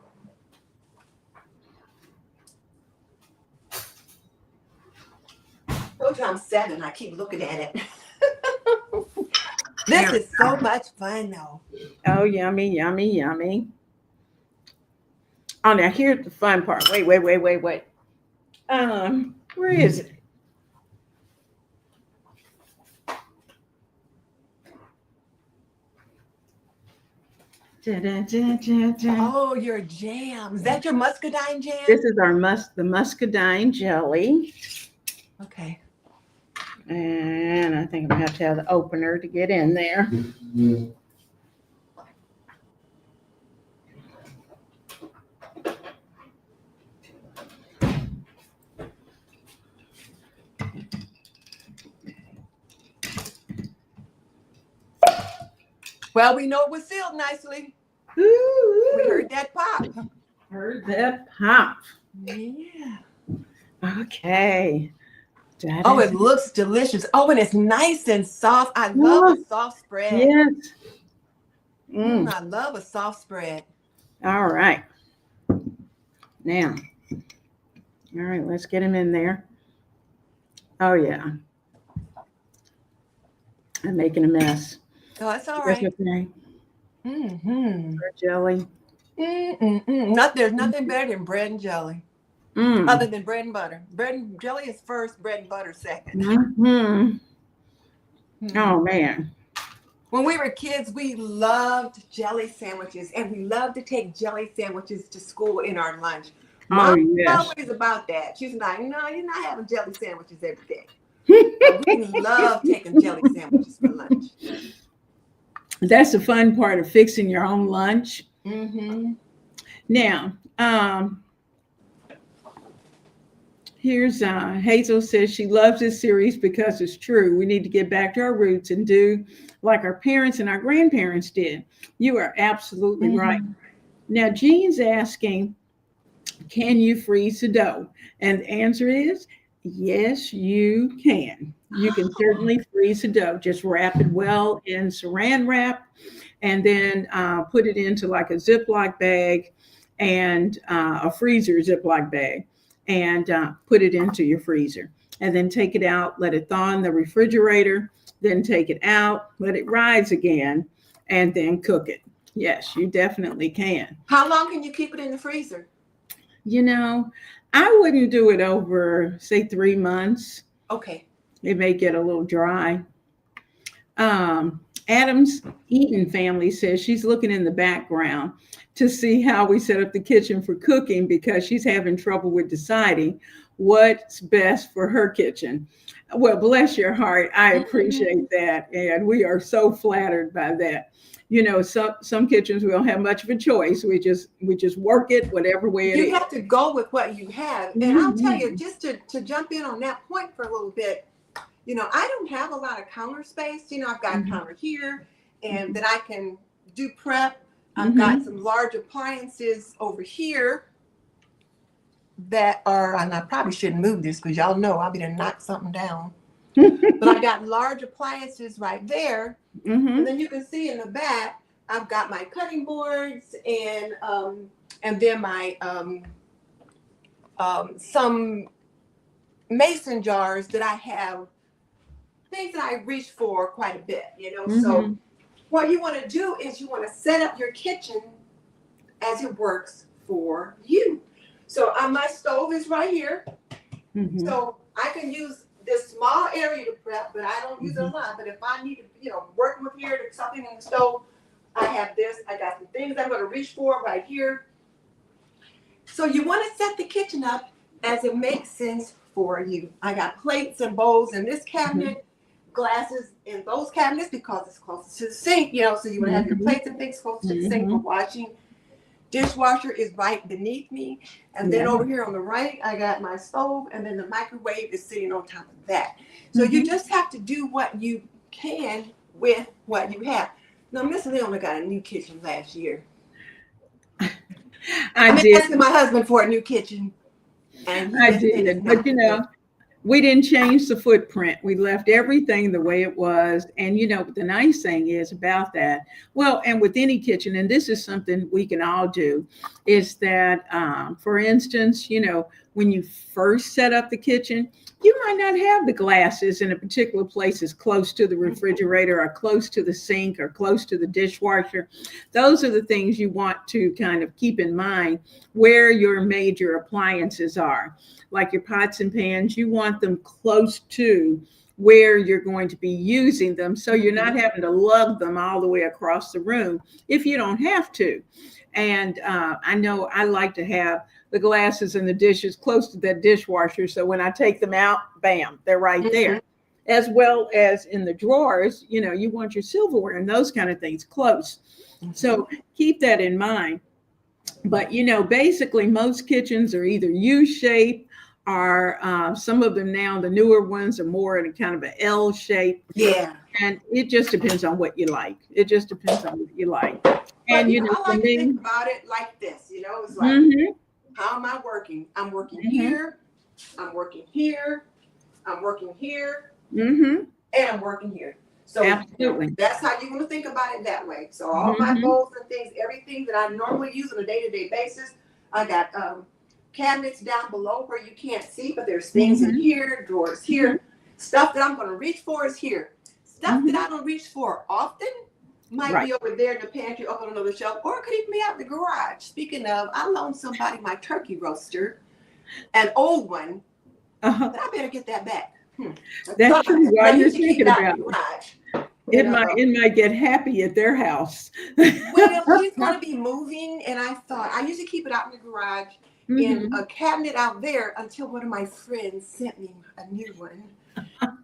Told you I'm 7. I keep looking at it. This is so much fun, though. Oh, yummy, yummy, yummy. Oh, now here's the fun part. Wait. Where is it? Da-da-da-da-da. Oh, your jam. Is that your muscadine jam? This is the muscadine jelly. Okay. And I think I'm gonna have to have the opener to get in there. Well, we know it was sealed nicely. Ooh, We heard that pop. heard that pop. Yeah. Okay. Oh, it looks delicious. Oh, and it's nice and soft. I love a soft spread. Yes. Mm. I love a soft spread. All right. Now, all right, let's get him in there. Oh, yeah. I'm making a mess. Oh, that's all That's right. okay. Mm-hmm. Jelly. There's nothing better than bread and jelly, other than bread and butter. Bread and jelly is first, bread and butter second. Oh, man. When we were kids, we loved jelly sandwiches, and we loved to take jelly sandwiches to school in our lunch. Mom was always about that. She's like, no, you're not having jelly sandwiches every day. But we love taking jelly sandwiches for lunch. That's the fun part of fixing your own lunch. Mm-hmm. Now, here's Hazel says she loves this series because it's true. We need to get back to our roots and do like our parents and our grandparents did. You are absolutely right. Now, Jean's asking, can you freeze the dough? And the answer is yes, you can. You can certainly freeze the dough. Just wrap it well in saran wrap and then put it into like a Ziploc bag and a freezer Ziploc bag and put it into your freezer. And then take it out, let it thaw in the refrigerator, then take it out, let it rise again, and then cook it. Yes, you definitely can. How long can you keep it in the freezer? You know, I wouldn't do it over, say, 3 months. Okay. It may get a little dry. Adam's Eaton family says she's looking in the background to see how we set up the kitchen for cooking because she's having trouble with deciding what's best for her kitchen. Well, bless your heart. I appreciate that. And we are so flattered by that. You know, some kitchens we don't have much of a choice. We just work it whatever way it is. You have to go with what you have. And I'll tell you, just to jump in on that point for a little bit, you know, I don't have a lot of counter space. You know, I've got a counter here and that I can do prep. I've got some large appliances over here that are, and I probably shouldn't move this because y'all know I'll be to knock something down. But I got large appliances right there. And then you can see in the back, I've got my cutting boards and then my some mason jars that I have things that I reach for quite a bit, you know. So what you want to do is you want to set up your kitchen as it works for you. So my stove is right here. So I can use this small area to prep, but I don't use it a lot. But if I need to, you know, work with here to something in the stove, I have this. I got some things I'm going to reach for right here. So you want to set the kitchen up as it makes sense for you. I got plates and bowls in this cabinet, glasses in those cabinets because it's closest to the sink, you know, so you want to have your plates and things close to the sink for washing. Dishwasher is right beneath me. And then over here on the right, I got my stove, and then the microwave is sitting on top of that. So you just have to do what you can with what you have. Now, Miss Leona got a new kitchen last year. I'm asking my husband for a new kitchen. And I did, but you know, we didn't change the footprint. We left everything the way it was. And you know, the nice thing is about that, well, and with any kitchen, and this is something we can all do, is that, for instance, you know, when you first set up the kitchen, you might not have the glasses in a particular place as close to the refrigerator or close to the sink or close to the dishwasher. Those are the things you want to kind of keep in mind where your major appliances are. Like your pots and pans, you want them close to where you're going to be using them, so you're not having to lug them all the way across the room if you don't have to. And I know I like to have the glasses and the dishes close to that dishwasher, so when I take them out, bam, they're right there. As well as in the drawers, you know, you want your silverware and those kind of things close. So keep that in mind. But, you know, basically most kitchens are either U-shaped or some of them now, the newer ones are more in a kind of an L shape. Yeah. And it just depends on what you like. It just depends on what you like. And you know, I like to think about it like this, you know, it's like, how am I working? I'm working here, I'm working here, I'm working here, and I'm working here. So absolutely, that's how you want to think about it that way. So all my bowls and things, everything that I normally use on a day-to-day basis, I got cabinets down below where you can't see, but there's things in here, drawers here. Stuff that I'm going to reach for is here. Stuff that I don't reach for often might be over there in the pantry, up on another shelf, or it could even be out in the garage. Speaking of, I loaned somebody my turkey roaster, an old one, but I better get that back. That's true. Why you're thinking about it. It might get happy at their house. Well, he's going to be moving, and I thought I usually keep it out in the garage in a cabinet out there until one of my friends sent me a new one,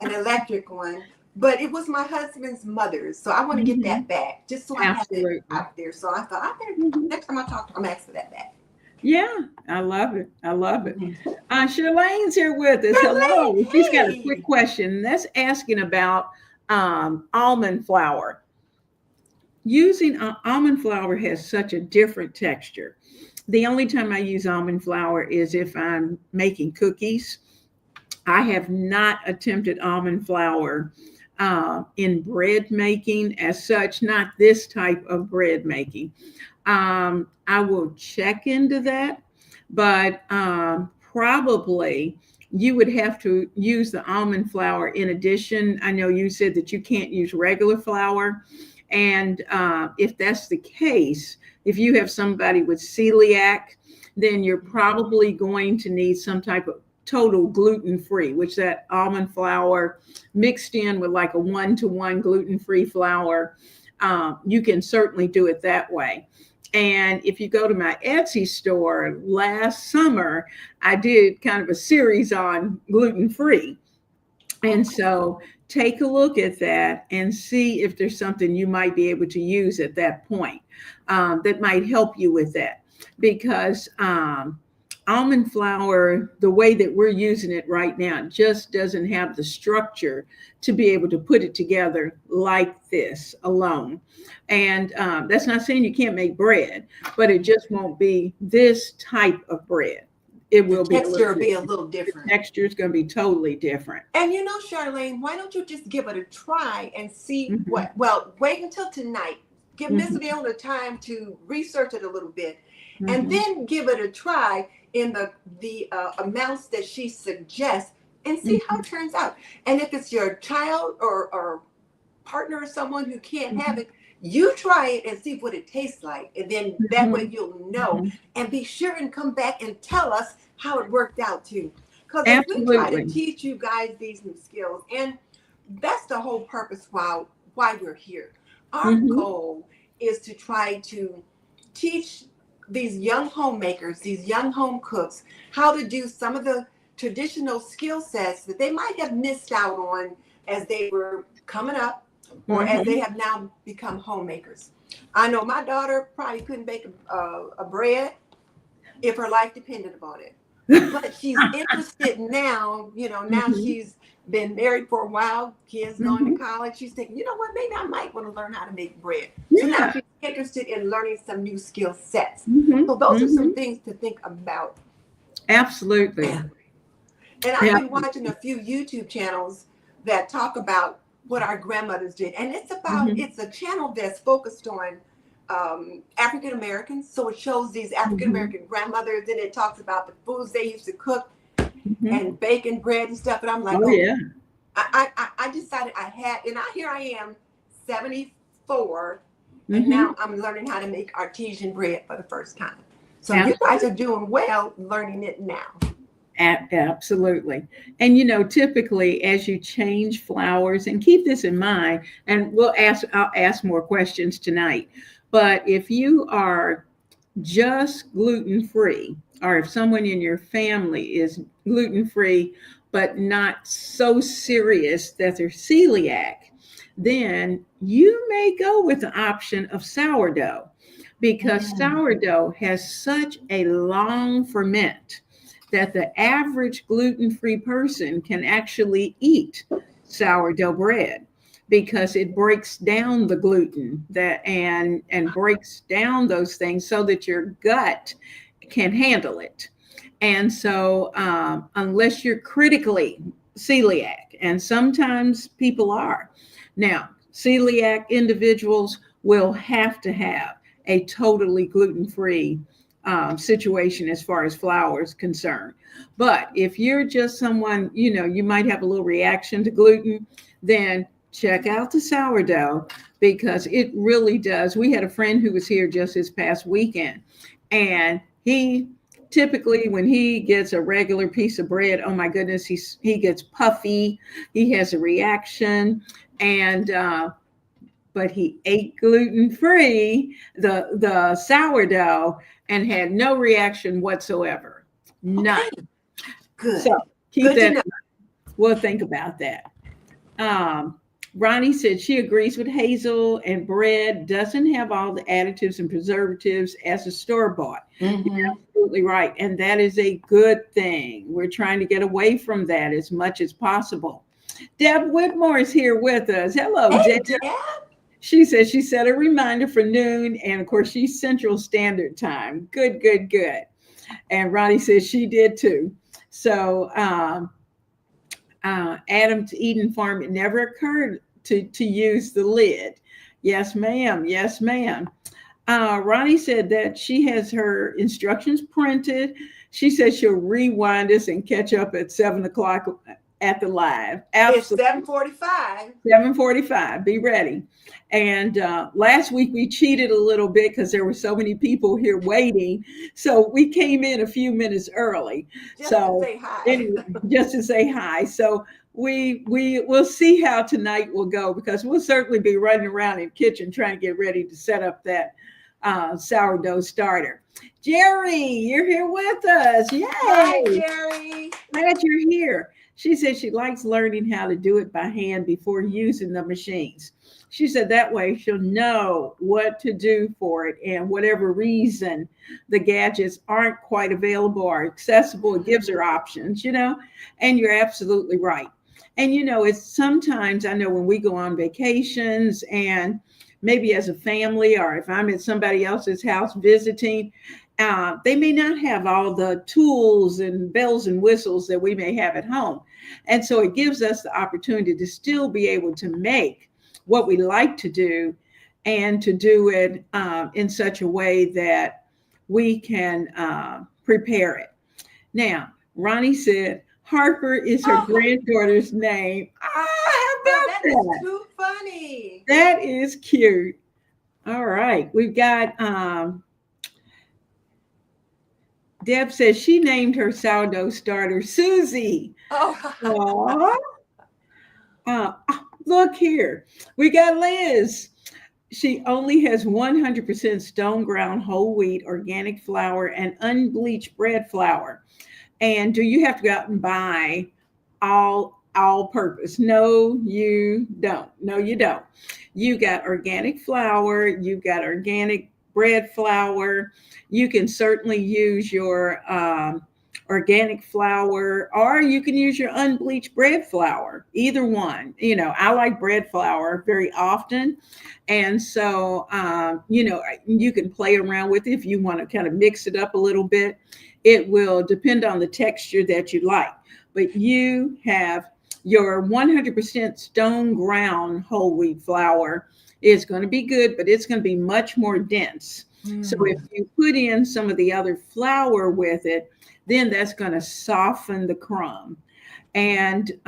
an electric one. But it was my husband's mother's, so I want to get that back, just so I have it out there. So I thought, I better, next time I talk to him, I'm asking for that back. Yeah, I love it. I love it. Charlene's here with us. Hello. Hey. She's got a quick question. That's asking about almond flour. Using almond flour has such a different texture. The only time I use almond flour is if I'm making cookies. I have not attempted almond flour in bread making as such, not this type of bread making. I will check into that, but probably you would have to use the almond flour in addition. I know you said that you can't use regular flour. And if that's the case, if you have somebody with celiac, then you're probably going to need some type of total gluten-free, which that almond flour mixed in with like a 1-to-1 gluten-free flour. You can certainly do it that way. And if you go to my Etsy store last summer, I did kind of a series on gluten-free. And so take a look at that and see if there's something you might be able to use at that point that might help you with that. Because almond flour, the way that we're using it right now, just doesn't have the structure to be able to put it together like this alone. And that's not saying you can't make bread, but it just won't be this type of bread. It will be a little different. The texture is going to be totally different. And you know, Charlene, why don't you just give it a try and see what? Well, wait until tonight. Give Miss Leona time to research it a little bit, and Mhm. then give it a try in the amounts that she suggests, and see how it turns out. And if it's your child or partner or someone who can't have it, you try it and see what it tastes like, and then that way you'll know. And be sure and come back and tell us how it worked out too, because as we try to Absolutely. teach you guys these new skills, and that's the whole purpose why we're here. Our Mhm. goal is to try to teach these young homemakers, these young home cooks, how to do some of the traditional skill sets that they might have missed out on as they were coming up, or as they Mhm. have now become homemakers. I know my daughter probably couldn't bake a bread if her life depended upon it. But she's interested now, now Mhm. she's been married for a while, kids going to Mhm. college. She's thinking, you know what, maybe I might want to learn how to make bread. So now Yeah. she's interested in learning some new skill sets. Mhm. So those are some Mhm. things to think about. Absolutely. And I've Yeah. been watching a few YouTube channels that talk about what our grandmothers did. And Mhm. it's a channel that's focused on African Americans. So it shows these African Mhm. American grandmothers, and it talks about the foods they used to cook Mhm. and baking bread and stuff. And I'm like, Oh oh, yeah. I decided I had, and here I am, 74, and Mhm. now I'm learning how to make artesian bread for the first time. So you guys Absolutely. are doing well learning it now. Absolutely. And typically as you change flours, and keep this in mind, and I'll ask more questions tonight. But if you are just gluten free, or if someone in your family is gluten free, but not so serious that they're celiac, then you may go with the option of sourdough, because sourdough has such a long ferment that the average gluten free person can actually eat sourdough bread, because it breaks down the gluten and breaks down those things so that your gut can handle it. And so unless you're critically celiac, and sometimes people are, now celiac individuals will have to have a totally gluten-free situation as far as flour is concerned. But if you're just someone, you might have a little reaction to gluten, then check out the sourdough, because it really does. We had a friend who was here just this past weekend, and he typically, when he gets a regular piece of bread, oh my goodness, he gets puffy, he has a reaction, and but he ate gluten free, the sourdough, and had no reaction whatsoever. None. Okay, good. So keep Good to that. know. We'll think about that. Um, Ronnie said she agrees with Hazel, and bread doesn't have all the additives and preservatives as a store bought. You're Mm-hmm. absolutely right. And that is a good thing. We're trying to get away from that as much as possible. Deb Whitmore is here with us. Hello, Deb. Hey, Dad. She says she set a reminder for noon, and of course, she's Central Standard Time. Good, good, good. And Ronnie says she did too. So, Adam to Eden Farm, it never occurred to use the lid. Yes, ma'am. Yes, ma'am. Ronnie said that she has her instructions printed. She says she'll rewind us and catch up at 7 o'clock at the live. It's Absolutely. 7:45. 7:45. Be ready. And last week we cheated a little bit because there were so many people here waiting. So we came in a few minutes early. Just to So say hi. anyway, just to say hi. So we will see how tonight will go, because we'll certainly be running around in the kitchen trying to get ready to set up that sourdough starter. Jerry, you're here with us. Hi, Yay! Jerry. Glad you're here. She said she likes learning how to do it by hand before using the machines. She said that way she'll know what to do for it, and whatever reason the gadgets aren't quite available or accessible, it gives her options. And you're absolutely right. And it's sometimes, I know when we go on vacations, and maybe as a family, or if I'm at somebody else's house visiting, they may not have all the tools and bells and whistles that we may have at home. And so it gives us the opportunity to still be able to make what we like to do, and to do it in such a way that we can prepare it. Now, Ronnie said Harper is her granddaughter's name. How about That that? is too funny. That is cute. All right. We've got Deb says she named her sourdough starter Susie. Oh, Look here. We got Liz. She only has 100% stone ground whole wheat organic flour and unbleached bread flour. And do you have to go out and buy all purpose? No, you don't. No, you don't. You got organic flour, you got organic bread flour. You can certainly use your organic flour, or you can use your unbleached bread flour. Either one. I like bread flour very often. And so, you can play around with it if you want to kind of mix it up a little bit. It will depend on the texture that you like. But you have your 100% stone ground whole wheat flour is going to be good, but it's going to be much more dense. So if you put in some of the other flour with it, then that's going to soften the crumb. And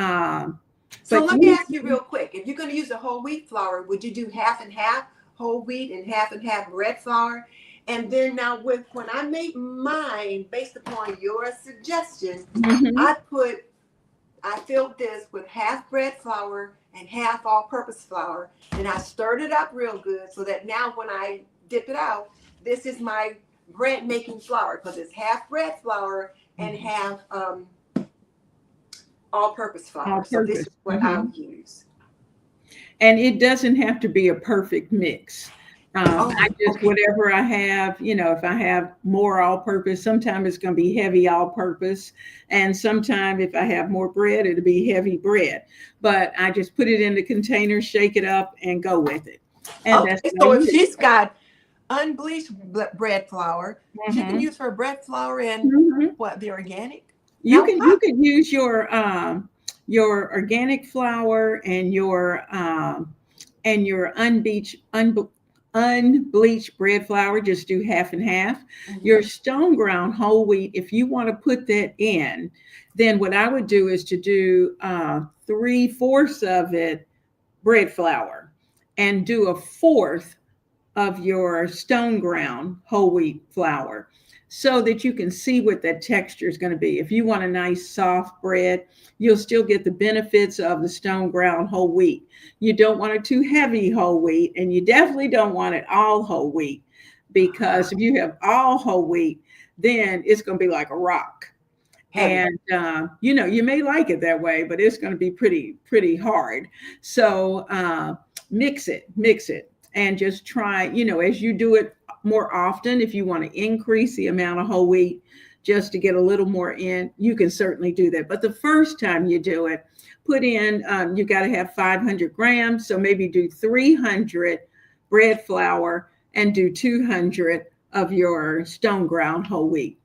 so let me ask you real quick. If you're going to use a whole wheat flour, would you do half and half whole wheat and half bread flour? And then now when I make mine, based upon your suggestion, I filled this with half bread flour and half all-purpose flour, and I stirred it up real good so that now when I dip it out, this is my bread making flour, because it's half bread flour and half all-purpose flour. So this is what I'll use. And it doesn't have to be a perfect mix. Whatever I have, if I have more all-purpose, sometimes it's going to be heavy all-purpose, and sometimes if I have more bread, it'll be heavy bread. But I just put it in the container, shake it up, and go with it. And that's so if she's got unbleached bread flour, she can use her bread flour and the organic. You can use your organic flour and your unbleached bread flour. Just do half and half. Your stone ground whole wheat, if you want to put that in, then what I would do is to do 3/4 of it bread flour and do 1/4 of your stone ground whole wheat flour, so that you can see what that texture is going to be. If you want a nice soft bread, you'll still get the benefits of the stone ground whole wheat. You don't want it too heavy whole wheat, and you definitely don't want it all whole wheat, because if you have all whole wheat, then it's going to be like a rock. And you may like it that way, but it's going to be pretty hard. So mix it and just try, as you do it more often, if you want to increase the amount of whole wheat just to get a little more in, you can certainly do that. But the first time you do it, put in, you got to have 500 grams. So maybe do 300 bread flour and do 200 of your stone ground whole wheat.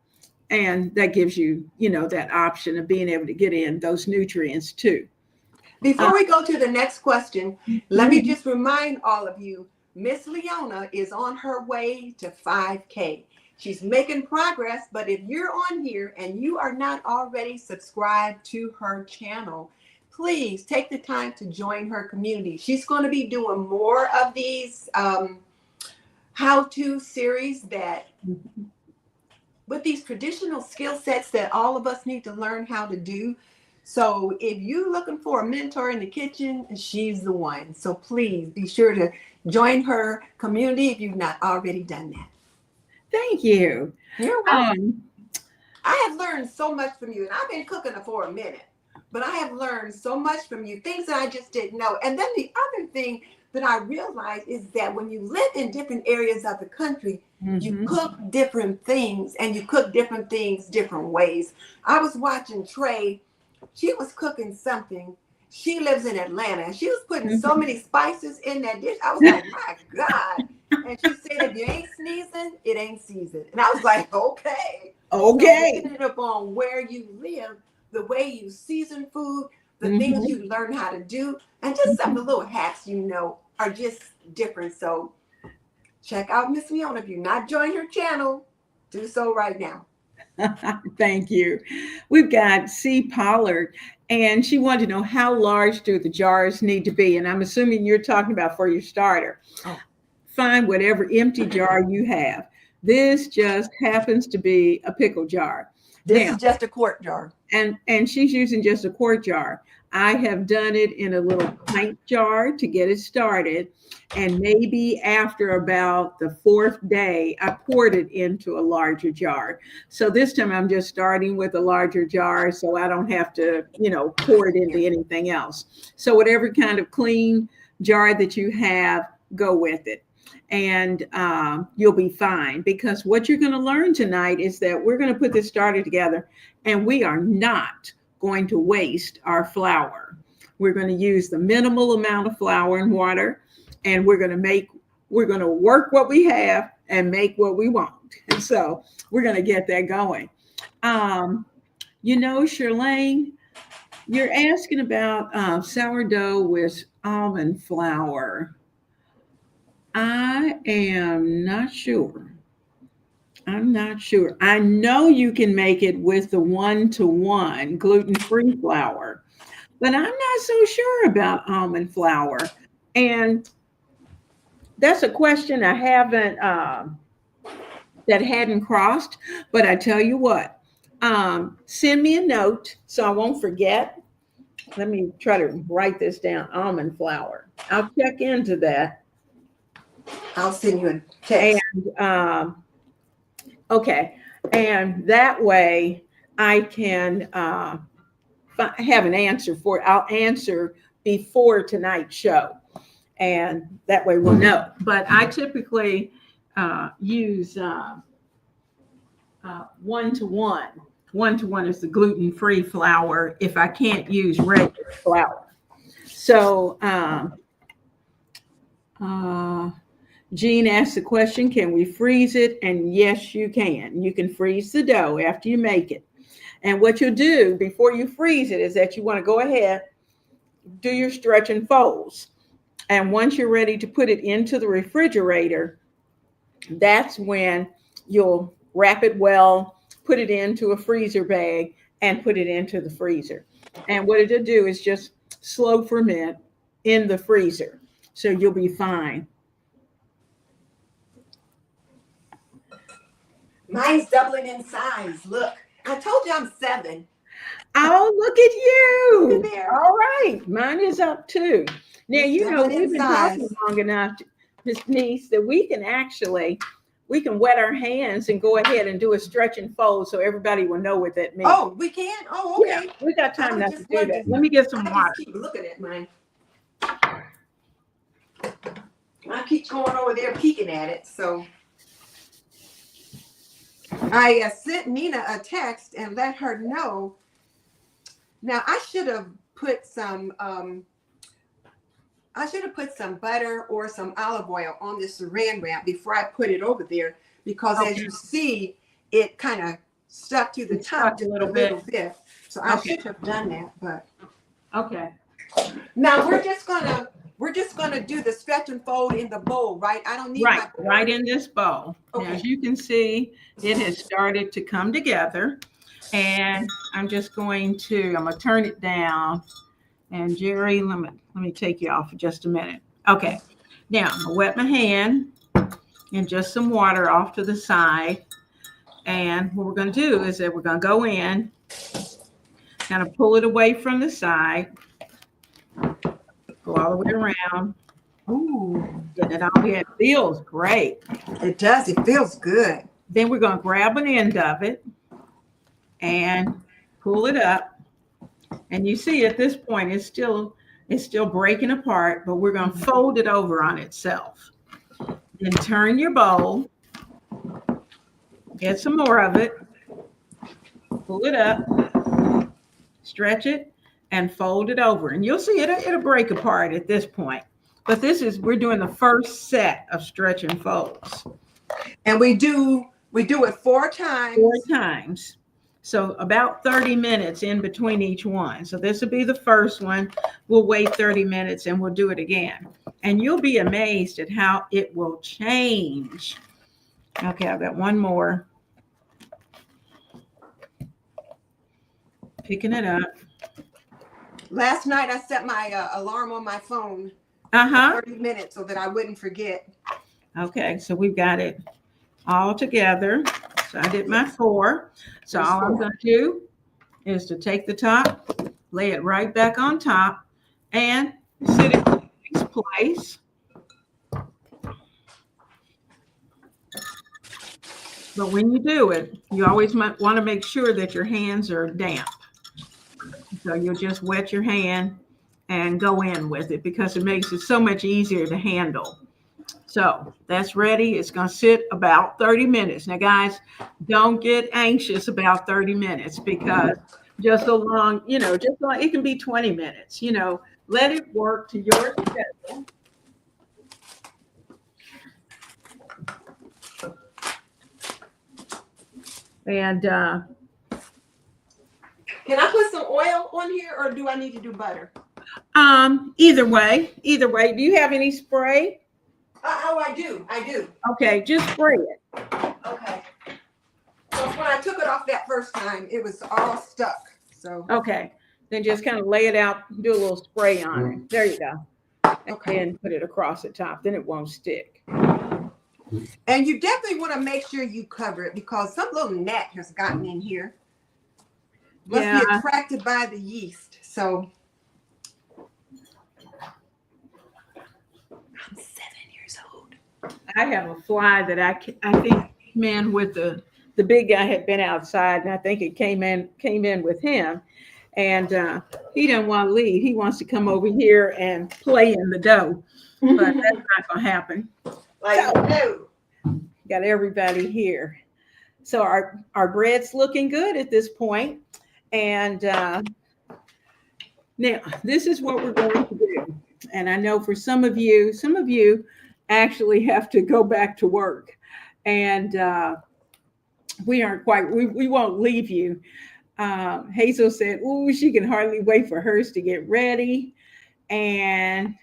And that gives you, that option of being able to get in those nutrients too. Before we go to the next question, let me just remind all of you, Miss Leona is on her way to 5K. She's making progress, but if you're on here and you are not already subscribed to her channel, please take the time to join her community. She's going to be doing more of these how-to series that with these traditional skill sets that all of us need to learn how to do. So if you're looking for a mentor in the kitchen, she's the one. So please be sure to join her community if you've not already done that. Thank you. You're welcome. I have learned so much from you, and I've been cooking for a minute, but I have learned so much from you, things that I just didn't know. And then the other thing that I realized is that when you live in different areas of the country, you cook different things, and you cook different things different ways. I was watching Trey. She was cooking something. She lives in Atlanta, and she was putting so many spices in that dish. I was like, my God. And she said, if you ain't sneezing, it ain't seasoned. And I was like, okay. Okay. So depending upon where you live, the way you season food, the things you learn how to do, and just some of the little hacks are just different. So check out Miss Fiona. If you're not joining her channel, do so right now. Thank you. We've got C. Pollard, and she wanted to know how large do the jars need to be? And I'm assuming you're talking about for your starter. Oh. Find whatever empty jar you have. This just happens to be a pickle jar. This Now, is just a quart jar. and she's using just a quart jar. I have done it in a little pint jar to get it started. And maybe after about the 4th day, I poured it into a larger jar. So this time I'm just starting with a larger jar so I don't have to, pour it into anything else. So whatever kind of clean jar that you have, go with it. And you'll be fine, because what you're going to learn tonight is that we're going to put this starter together, and we are not going to waste our flour. We're going to use the minimal amount of flour and water, and we're going to work what we have and make what we want. And so we're going to get that going. Charlene, you're asking about sourdough with almond flour. I am not sure. I'm not sure. I know you can make it with the 1-to-1 gluten-free flour, but I'm not so sure about almond flour. And that's a question I haven't, that hadn't crossed, but I tell you what, send me a note so I won't forget. Let me try to write this down, almond flour. I'll check into that. I'll send you a text. And okay, and that way I can have an answer for it. I'll answer before tonight's show, and that way we'll know. But I typically use 1-to-1. 1-to-1 is the gluten-free flour if I can't use regular flour. So Jean asked the question, can we freeze it? And yes, you can. You can freeze the dough after you make it. And what you'll do before you freeze it is that you want to go ahead, do your stretch and folds. And once you're ready to put it into the refrigerator, that's when you'll wrap it well, put it into a freezer bag, and put it into the freezer. And what it'll do is just slow ferment in the freezer. So you'll be fine. Mine's doubling in size. Look, I told you I'm 7. Oh, look at you. Look at there. All right. Mine is up too. Now, It's doubling in we've been size. talking long enough, Miss Denise, that we can wet our hands and go ahead and do a stretch and fold so everybody will know what that means. Oh, we can? Oh, okay. Yeah, we got time I now was to just do that. wondering. Let me get some I water. just keep looking at mine. I keep going over there peeking at it. So I sent Nina a text and let her know. Now I should have put some butter or some olive oil on this saran wrap before I put it over there, because as you see, it kind of stuck to the top just a little bit. So I should have done that, but Okay. now we're just gonna do the stretch and fold in the bowl, right? I don't need Right in this bowl. Okay. Now, as you can see, it has started to come together, and I'm gonna turn it down. And Jerry, let me take you off for just a minute. Okay. Now I'm gonna wet my hand and just some water off to the side. And what we're gonna do is that we're gonna go in, kind of pull it away from the side, go all the way around. Ooh, Get it all in. It feels great. it does. It feels good. Then we're going to grab an end of it and pull it up. And you see at this point, it's still breaking apart, but we're going to fold it over on itself. Then turn your bowl, get some more of it, pull it up, stretch it, and fold it over. And you'll see it'll break apart at this point. But we're doing the first set of stretch and folds. And we do it 4 times. 4 times. So about 30 minutes in between each one. So this will be the first one. We'll wait 30 minutes and we'll do it again. And you'll be amazed at how it will change. Okay, I've got one more. Picking it up. Last night I set my alarm on my phone. 30 minutes so that I wouldn't forget. Okay, so we've got it all together. So I did my 4. So all I'm going to do is to take the top, lay it right back on top, and sit it in its place. But when you do it, you always want to make sure that your hands are damp. So you'll just wet your hand and go in with it because it makes it so much easier to handle. So that's ready. It's going to sit about 30 minutes. Now, guys, don't get anxious about 30 minutes because just so long, it can be 20 minutes, let it work to your schedule. And can I put some oil on here or do I need to do butter? Either way. Do you have any spray? I do. Okay, just spray it. Okay. So when I took it off that first time, it was all stuck. So okay, then just kind of lay it out, do a little spray on it. There you go. Okay. And put it across the top, then it won't stick. And you definitely want to make sure you cover it because some little gnat has gotten in here. Must be attracted by the yeast. So I'm 7 years old. I have a fly that I think came in with the big guy had been outside, and I think it came in with him, and he doesn't want to leave. He wants to come over here and play in the dough, but that's not gonna happen. No. Got everybody here. So our bread's looking good at this point. And now this is what we're going to do. And I know for some of you actually have to go back to work. And we won't leave you. Hazel said, "Ooh, she can hardly wait for hers to get ready." And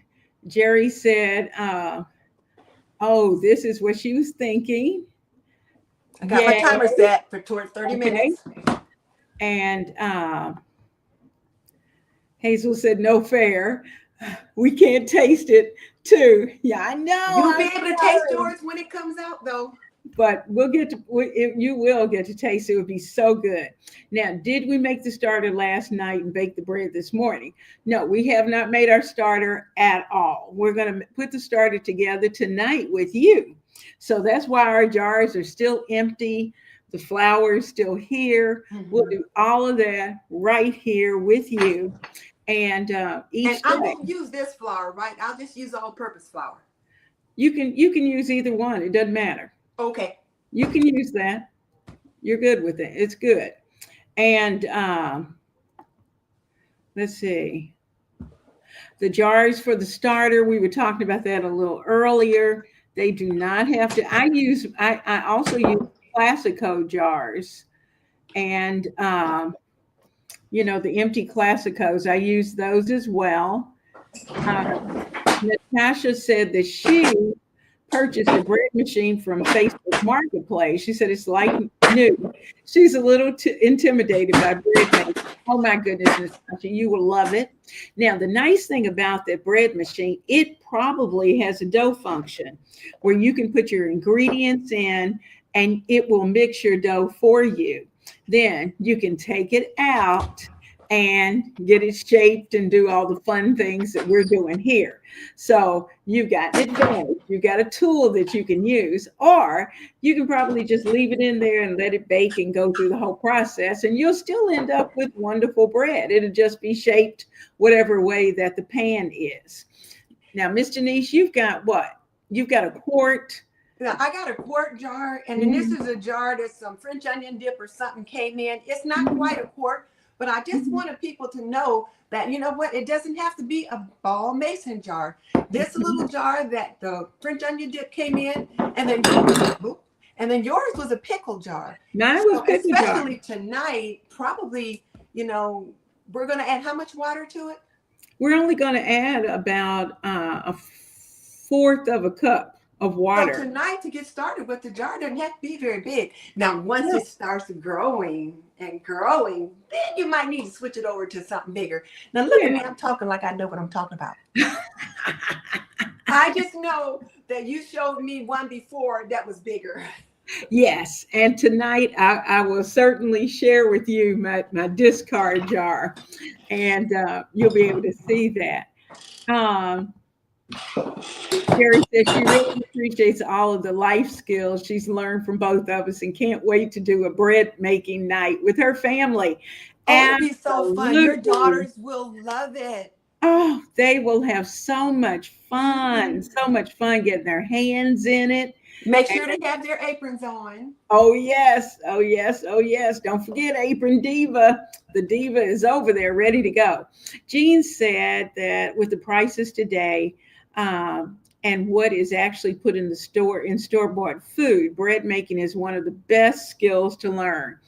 Jerry said, "Oh, this is what she was thinking." I got my timer set for 30 minutes. And Hazel said, "No fair. We can't taste it too." Yeah, I know. You'll be able to taste yours when it comes out, though. But you will get to taste it. It would be so good. Now, did we make the starter last night and bake the bread this morning? No, we have not made our starter at all. We're going to put the starter together tonight with you. So that's why our jars are still empty. The flour is still here. Mm-hmm. We'll do all of that right here with you. And each I won't use this flour, right? I'll just use all-purpose flour. You can use either one. It doesn't matter. Okay. You can use that. You're good with it. It's good. And let's see. The jars for the starter, we were talking about that a little earlier. They do not have to. I also use Classico jars. And, the empty Classicos, I use those as well. Natasha said that she purchased a bread machine from Facebook Marketplace. She said it's like new. She's a little intimidated by bread making. Oh my goodness, Natasha, you will love it. Now, the nice thing about that bread machine, it probably has a dough function where you can put your ingredients in and it will mix your dough for you. Then you can take it out and get it shaped and do all the fun things that we're doing here. So you've got an advantage. You've got a tool that you can use, or you can probably just leave it in there and let it bake and go through the whole process, and you'll still end up with wonderful bread. It'll just be shaped whatever way that the pan is. Now, Miss Denise, you've got what? You've got a quart. Yeah, I got a quart jar, and then this is a jar that some French onion dip or something came in. It's not quite a quart, but I just wanted people to know that, you know what, it doesn't have to be a ball mason jar. This little jar that the French onion dip came in, and then And then yours was a pickle jar. Mine was So pickle jar. especially tonight, probably, we're going to add how much water to it? We're only going to add about a fourth of a cup of water. So tonight, to get started with the jar, doesn't have to be very big. Now, once it starts growing and growing, then you might need to switch it over to something bigger. Now, look at me. I'm talking like I know what I'm talking about. I just know that you showed me one before that was bigger. Yes, and tonight I will certainly share with you my discard jar, and you'll be able to see that. Um, Sherry says she really appreciates all of the life skills she's learned from both of us and can't wait to do a bread making night with her family. Oh, it'll be so fun. Your Absolutely. daughters will love it. Oh, they will have so much fun, getting their hands in it. Make sure they have their aprons on. Oh, yes. Oh, yes. Oh, yes. Don't forget Apron Diva. The Diva is over there ready to go. Jean said that with the prices today and what is actually put in the store-bought food, bread making is one of the best skills to learn.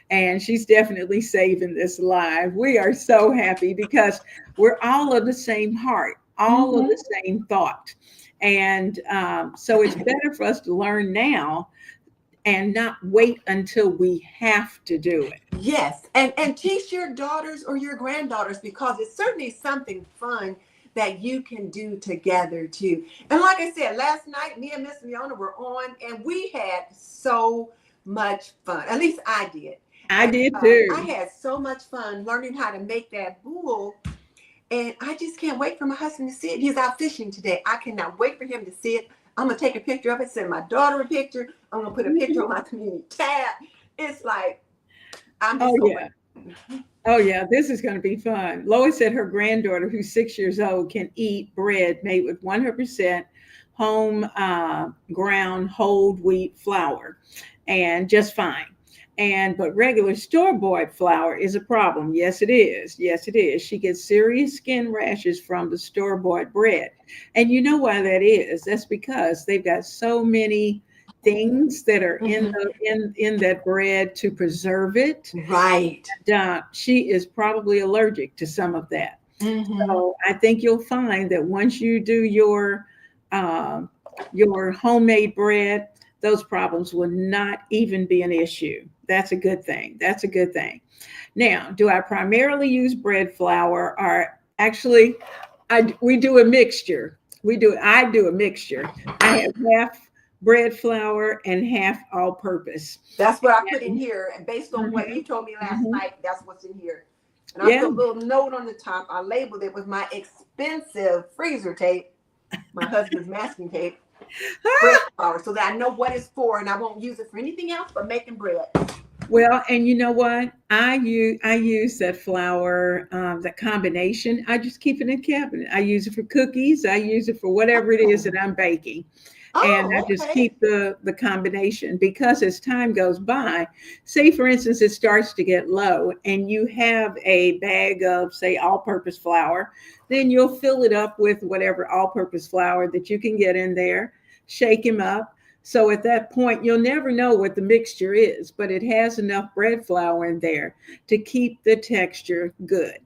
And she's definitely saving this live. We are so happy because we're all of the same heart, all of the same thought. And so it's better for us to learn now and not wait until we have to do it. Yes. And teach your daughters or your granddaughters, because it's certainly something fun that you can do together too. And like I said, last night, me and Miss Leona were on and we had so much fun. At least I did. I did too. I had so much fun learning how to make that boule. And I just can't wait for my husband to see it. He's out fishing today. I cannot wait for him to see it. I'm going to take a picture of it, send my daughter a picture. I'm going to put a picture on my community tab. It's like, I'm just Oh, yeah, this is going to be fun. Lois said her granddaughter, who's 6 years old, can eat bread made with 100% home ground whole wheat flour and just fine. But regular store-bought flour is a problem. Yes, it is. Yes, it is. She gets serious skin rashes from the store-bought bread. And you know why that is? That's because they've got so many things that are in that bread to preserve it. Right. She is probably allergic to some of that. So I think you'll find that once you do your homemade bread, those problems will not even be an issue. That's a good thing. That's a good thing. Now, do I primarily use bread flour, or actually we do a mixture. I do a mixture. I have half bread flour and half all-purpose. That's what I put in here. And based on what you told me last night, that's what's in here. And I put a little note on the top. I labeled it with my expensive freezer tape, my husband's masking tape. Bread flour, so that I know what it's for and I won't use it for anything else but making bread. Well, and you know what? I use that flour, that combination. I just keep it in the cabinet. I use it for cookies. I use it for whatever it is that I'm baking. And I just keep the combination, because as time goes by, say, for instance, it starts to get low and you have a bag of, say, all-purpose flour, then you'll fill it up with whatever all-purpose flour that you can get in there, shake them up. So at that point, you'll never know what the mixture is, but it has enough bread flour in there to keep the texture good.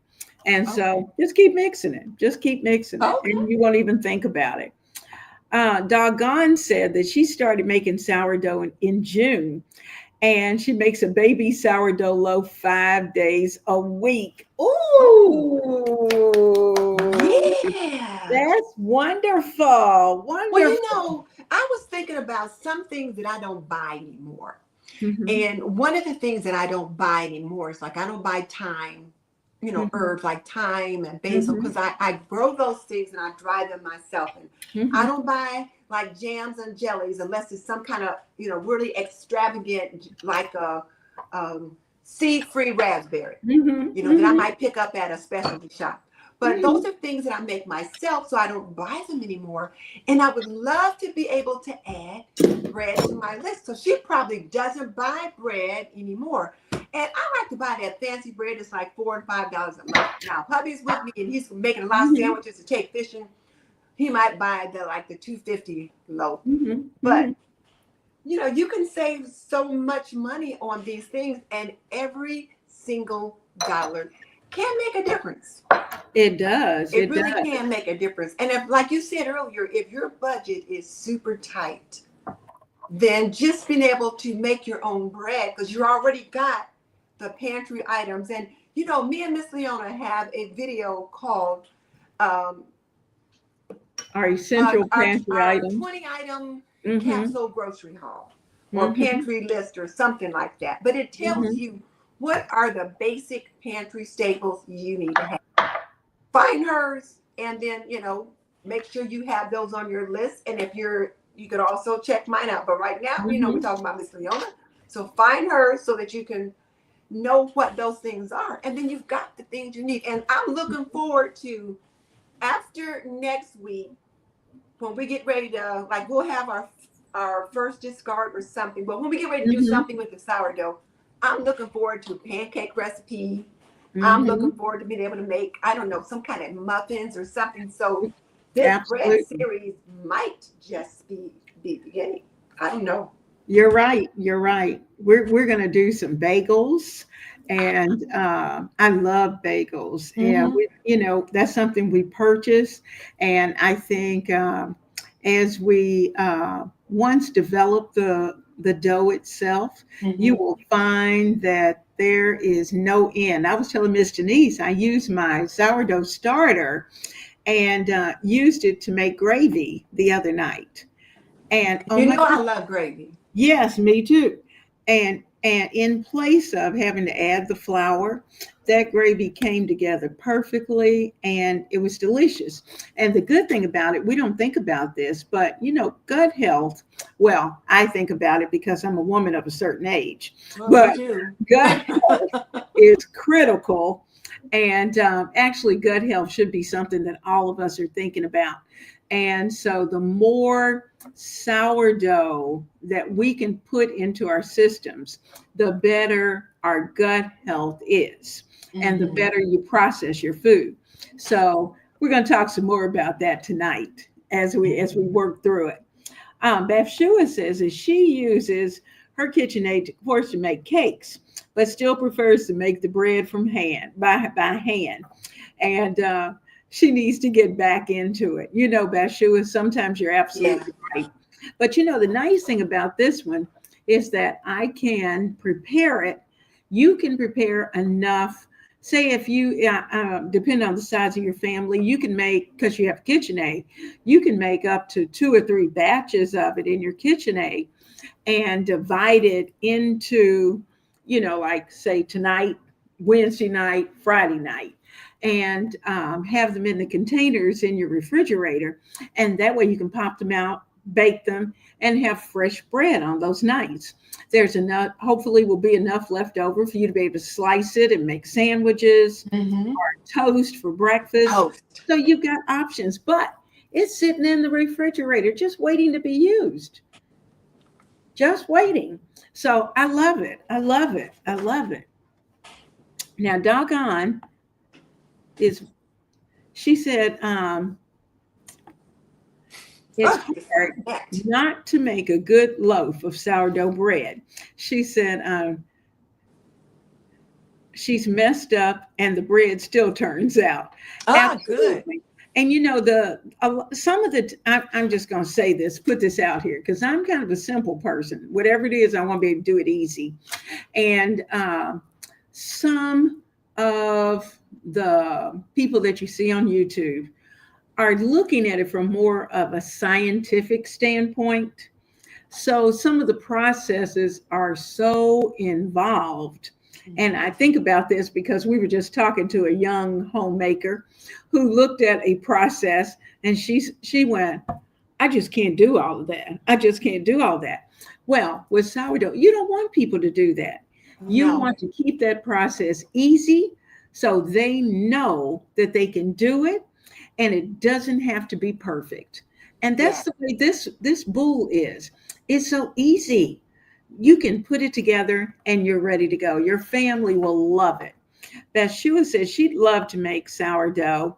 And so just keep mixing it. Just keep mixing it. And you won't even think about it. Doggone said that she started making sourdough in June, and she makes a baby sourdough loaf 5 days a week. Ooh, yeah, that's wonderful. Well, I was thinking about some things that I don't buy anymore. And one of the things that I don't buy anymore is, like, I don't buy thyme, herbs like thyme and basil, because I grow those things and I dry them myself. And I don't buy like jams and jellies unless it's some kind of, really extravagant, like a seed-free raspberry, that I might pick up at a specialty shop. But those are things that I make myself, so I don't buy them anymore. And I would love to be able to add bread to my list. So she probably doesn't buy bread anymore. And I like to buy that fancy bread that's like $4 and $5 a month. Now, hubby's with me, and he's making a lot of sandwiches to take fishing. He might buy the $2.50 loaf. But you know, you can save so much money on these things, and every single dollar can make a difference. It does. It It really does. can make a difference. And if, like you said earlier, if your budget is super tight, then just being able to make your own bread, because you already got the pantry items. And you know, me and Miss Leona have a video called um, Our essential pantry our items. 20 item Mm-hmm. capsule grocery haul or Mm-hmm. pantry list or something like that. But it tells Mm-hmm. you what are the basic pantry staples you need to have. Find hers, and then, you know, make sure you have those on your list. And if you could also check mine out. But right now, you know, we're Mm-hmm. talking about Miss Leona. So find hers so that you can know what those things are. And then you've got the things you need. And I'm looking forward to after next week, when we get ready to, like, we'll have our first discard or something. But when we get ready to do Mm-hmm. something with the sourdough, I'm looking forward to a pancake recipe. I'm Mm-hmm. looking forward to being able to make, I don't know, some kind of muffins or something. So this bread Absolutely. series might just be the beginning. I don't know. You're right. You're right. We're gonna do some bagels, and I love bagels, and Mm-hmm. we, you know, that's something we purchase, and I think as we once develop the dough itself, you Mm-hmm. will find that there is no end. I was telling Miss Denise I used my sourdough starter and used it to make gravy the other night, and oh You my know God. I love gravy. Yes, me too. And in place of having to add the flour, that gravy came together perfectly and it was delicious. And the good thing about it, we don't think about this, but you know, gut health, well, I think about it because I'm a woman of a certain age, Well, me but too. gut health is critical. And actually, gut health should be something that all of us are thinking about. And so the more sourdough that we can put into our systems, the better our gut health is, and the Mm-hmm. better you process your food. So we're going to talk some more about that tonight as we work through it. Bathsheba says that she uses her KitchenAid, of course, to make cakes, but still prefers to make the bread from hand by hand, and she needs to get back into it. You know, Bathsheba, sometimes you're Yeah. absolutely right. But you know, the nice thing about this one is that I can prepare it. You can prepare enough. Say if you, depend on the size of your family, you can make, because you have KitchenAid, you can make up to 2 or 3 batches of it in your KitchenAid and divide it into, you know, like say tonight, Wednesday night, Friday night, and have them in the containers in your refrigerator. And that way you can pop them out, bake them, and have fresh bread on those nights. There's enough, hopefully, will be enough left over for you to be able to slice it and make sandwiches, Mm-hmm. toast for breakfast. Toast. So you've got options, but it's sitting in the refrigerator just waiting to be used, just waiting. So I love it. I love it. I love it. Now, doggone is, she said, it's Oh, it's hard that. not to make a good loaf of sourdough bread. She said, she's messed up and the bread still turns out. Ah, good. Absolutely. And you know, some of the, I'm just going to say this, put this out here, because I'm kind of a simple person. Whatever it is, I want to be able to do it easy. And some of the people that you see on YouTube are looking at it from more of a scientific standpoint. So some of the processes are so involved. And I think about this because we were just talking to a young homemaker who looked at a process and she went, I just can't do all of that. I just can't do all that. Well, with sourdough, you don't want people to do that. You No. want to keep that process easy so they know that they can do it and it doesn't have to be perfect. And Yeah. that's the way this boule is. It's so easy. You can put it together and you're ready to go. Your family will love it. Bathsheba says she'd love to make sourdough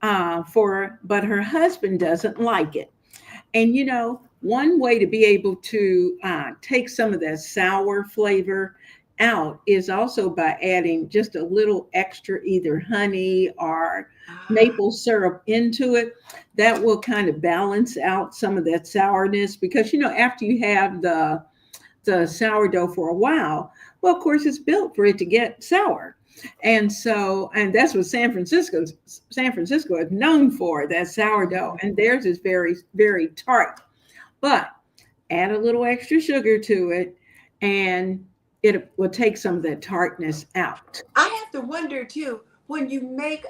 but her husband doesn't like it. And you know, one way to be able to take some of that sour flavor out is also by adding just a little extra either honey or Ah, maple syrup into it. That will kind of balance out some of that sourness because, after you have the sourdough for a while, well, of course, it's built for it to get sour. And that's what San Francisco is known for, that sourdough. mhm. And theirs is very, very tart. But add a little extra sugar to it, and it will take some of that tartness out. I have to wonder too, when you make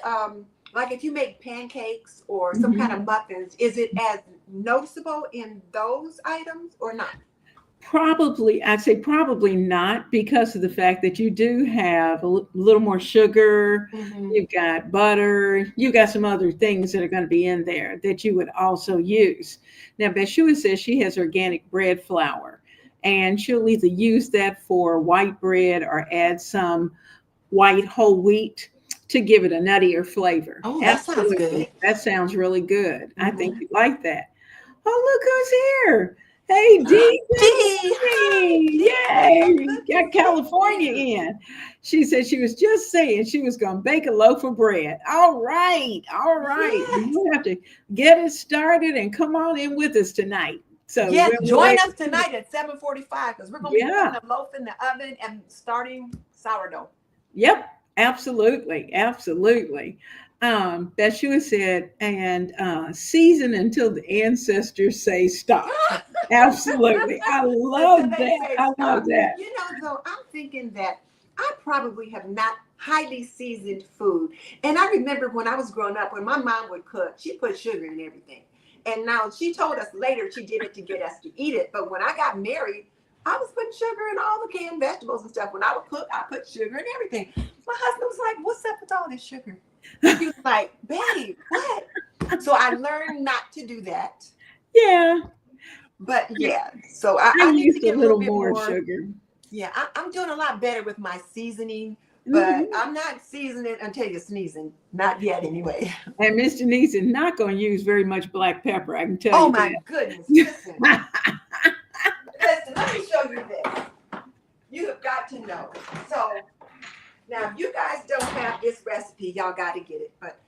like if you make pancakes or some kind Mhm. of muffins, is it as noticeable in those items or not? Probably, I'd say probably not because of the fact that you do have a little more sugar, Hmm. you've got butter, you've got some other things that are going to be in there that you would also use. Now, Beshua says she has organic bread flour, and she'll either use that for white bread or add some white whole wheat to give it a nuttier flavor. Oh, that sounds good. Absolutely. That sounds really good. I think Hmm. you like that. Oh, look who's here. Hey, Dee, good Dee, hi, morning. Dee. So Yay. good to Got see California you. in. She said she was just saying she was going to bake a loaf of bread. All right. All right. Yes. We'll have to get it started and come on in with us tonight. So Yes, we're join ready us to, tonight at 7:45 because we're gonna be putting yeah. a loaf in the oven and starting sourdough. Yep, absolutely, absolutely. Bethua said, and season until the ancestors say stop. Absolutely, I Until love they that. say I love stop. that. You know, though, I'm thinking that I probably have not highly seasoned food. And I remember when I was growing up, when my mom would cook, she put sugar in everything. And now she told us later she did it to get us to eat it. But when I got married, I was putting sugar in all the canned vegetables and stuff. When I would cook, I put sugar in everything. My husband was like, "What's up with all this sugar?" He was like, "Babe, what?" So I learned not to do that. Yeah, But yeah, so I, I I need to used a get a little little bit more more. sugar. Yeah, I'm doing a lot better with my seasoning, but Mhm. I'm not seasoning until you're sneezing. Not yet, anyway. And Miss Denise is not going to use very much black pepper. I can tell Oh you my goodness. Listen, that. listen, let me show you this. You have got to know. So now, if you guys don't have this recipe, y'all got to get it. But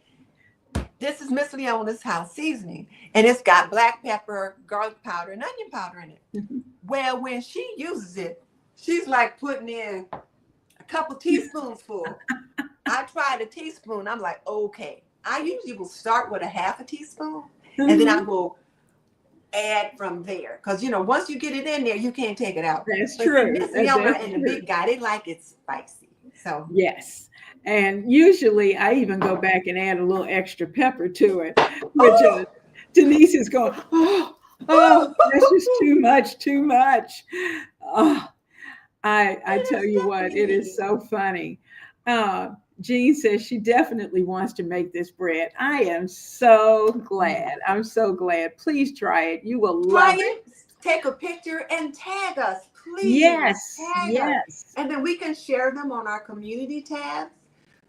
this is Miss Leona's house seasoning, and it's got black pepper, garlic powder, and onion powder in it. Well, when she uses it, she's like putting in a couple teaspoons full. I tried a teaspoon. I'm like, okay. I usually will start with a half a teaspoon, and then I Mhm. will add from there. Because, once you get it in there, you can't take it out. That's But see, true. Miss Leona That's and the true. big guy, they like it spicy. So, Yes. And usually I even go back and add a little extra pepper to it, which oh, Denise is going, oh, that's just too much, too much. Oh, I it tell is you what, it is definitely so funny. Uh, Jean says she definitely wants to make this bread. I am so me. glad. I'm so glad. Please try it. You will Try love it. it, take a picture, and tag us, please. Yes, Tag us. yes, And then we can share them on our community tabs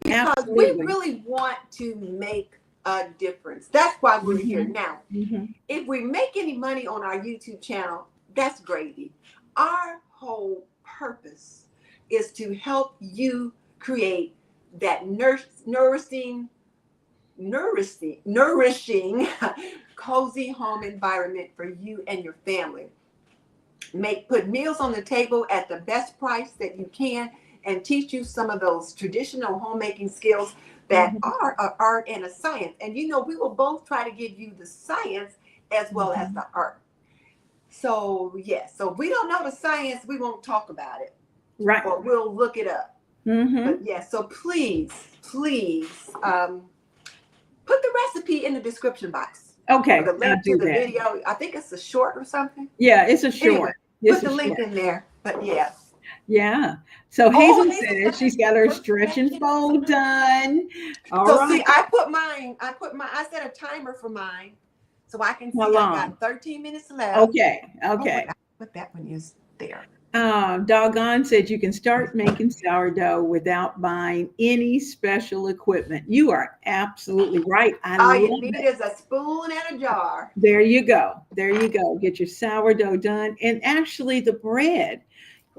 because we absolutely. really want to make a difference. That's why we're here. Hmm. Now, Hmm. if we make any money on our YouTube channel, that's gravy. Our whole purpose is to help you create that nourishing, cozy home environment for you and your family. Put meals on the table at the best price that you can, and teach you some of those traditional homemaking skills that Hmm. are an art and a science. And we will both try to give you the science as well as Hmm. the art. So yes, so if we don't know the science, we won't talk about it, Right. or we'll look it up. But Hmm. yes, so please, put the recipe in the description box, or Okay, the I'll link to do the that. video. I think it's a short or something. Yeah, it's a Anyway, short. put It's a the link short. in there. But yeah. Yeah. So Oh, Hazel Hazel's says got her she's got her first stretch and stretching. fold done. All So right. see, I set a timer for mine so I can How see I got long? 13 minutes left. Okay. Oh wait, Okay. I put that one is there. Doggone said you can start making sourdough without buying any special equipment. You are absolutely right. I All love you need it. is a spoon and a jar. There you go. There you go. Get your sourdough done. And actually, the bread,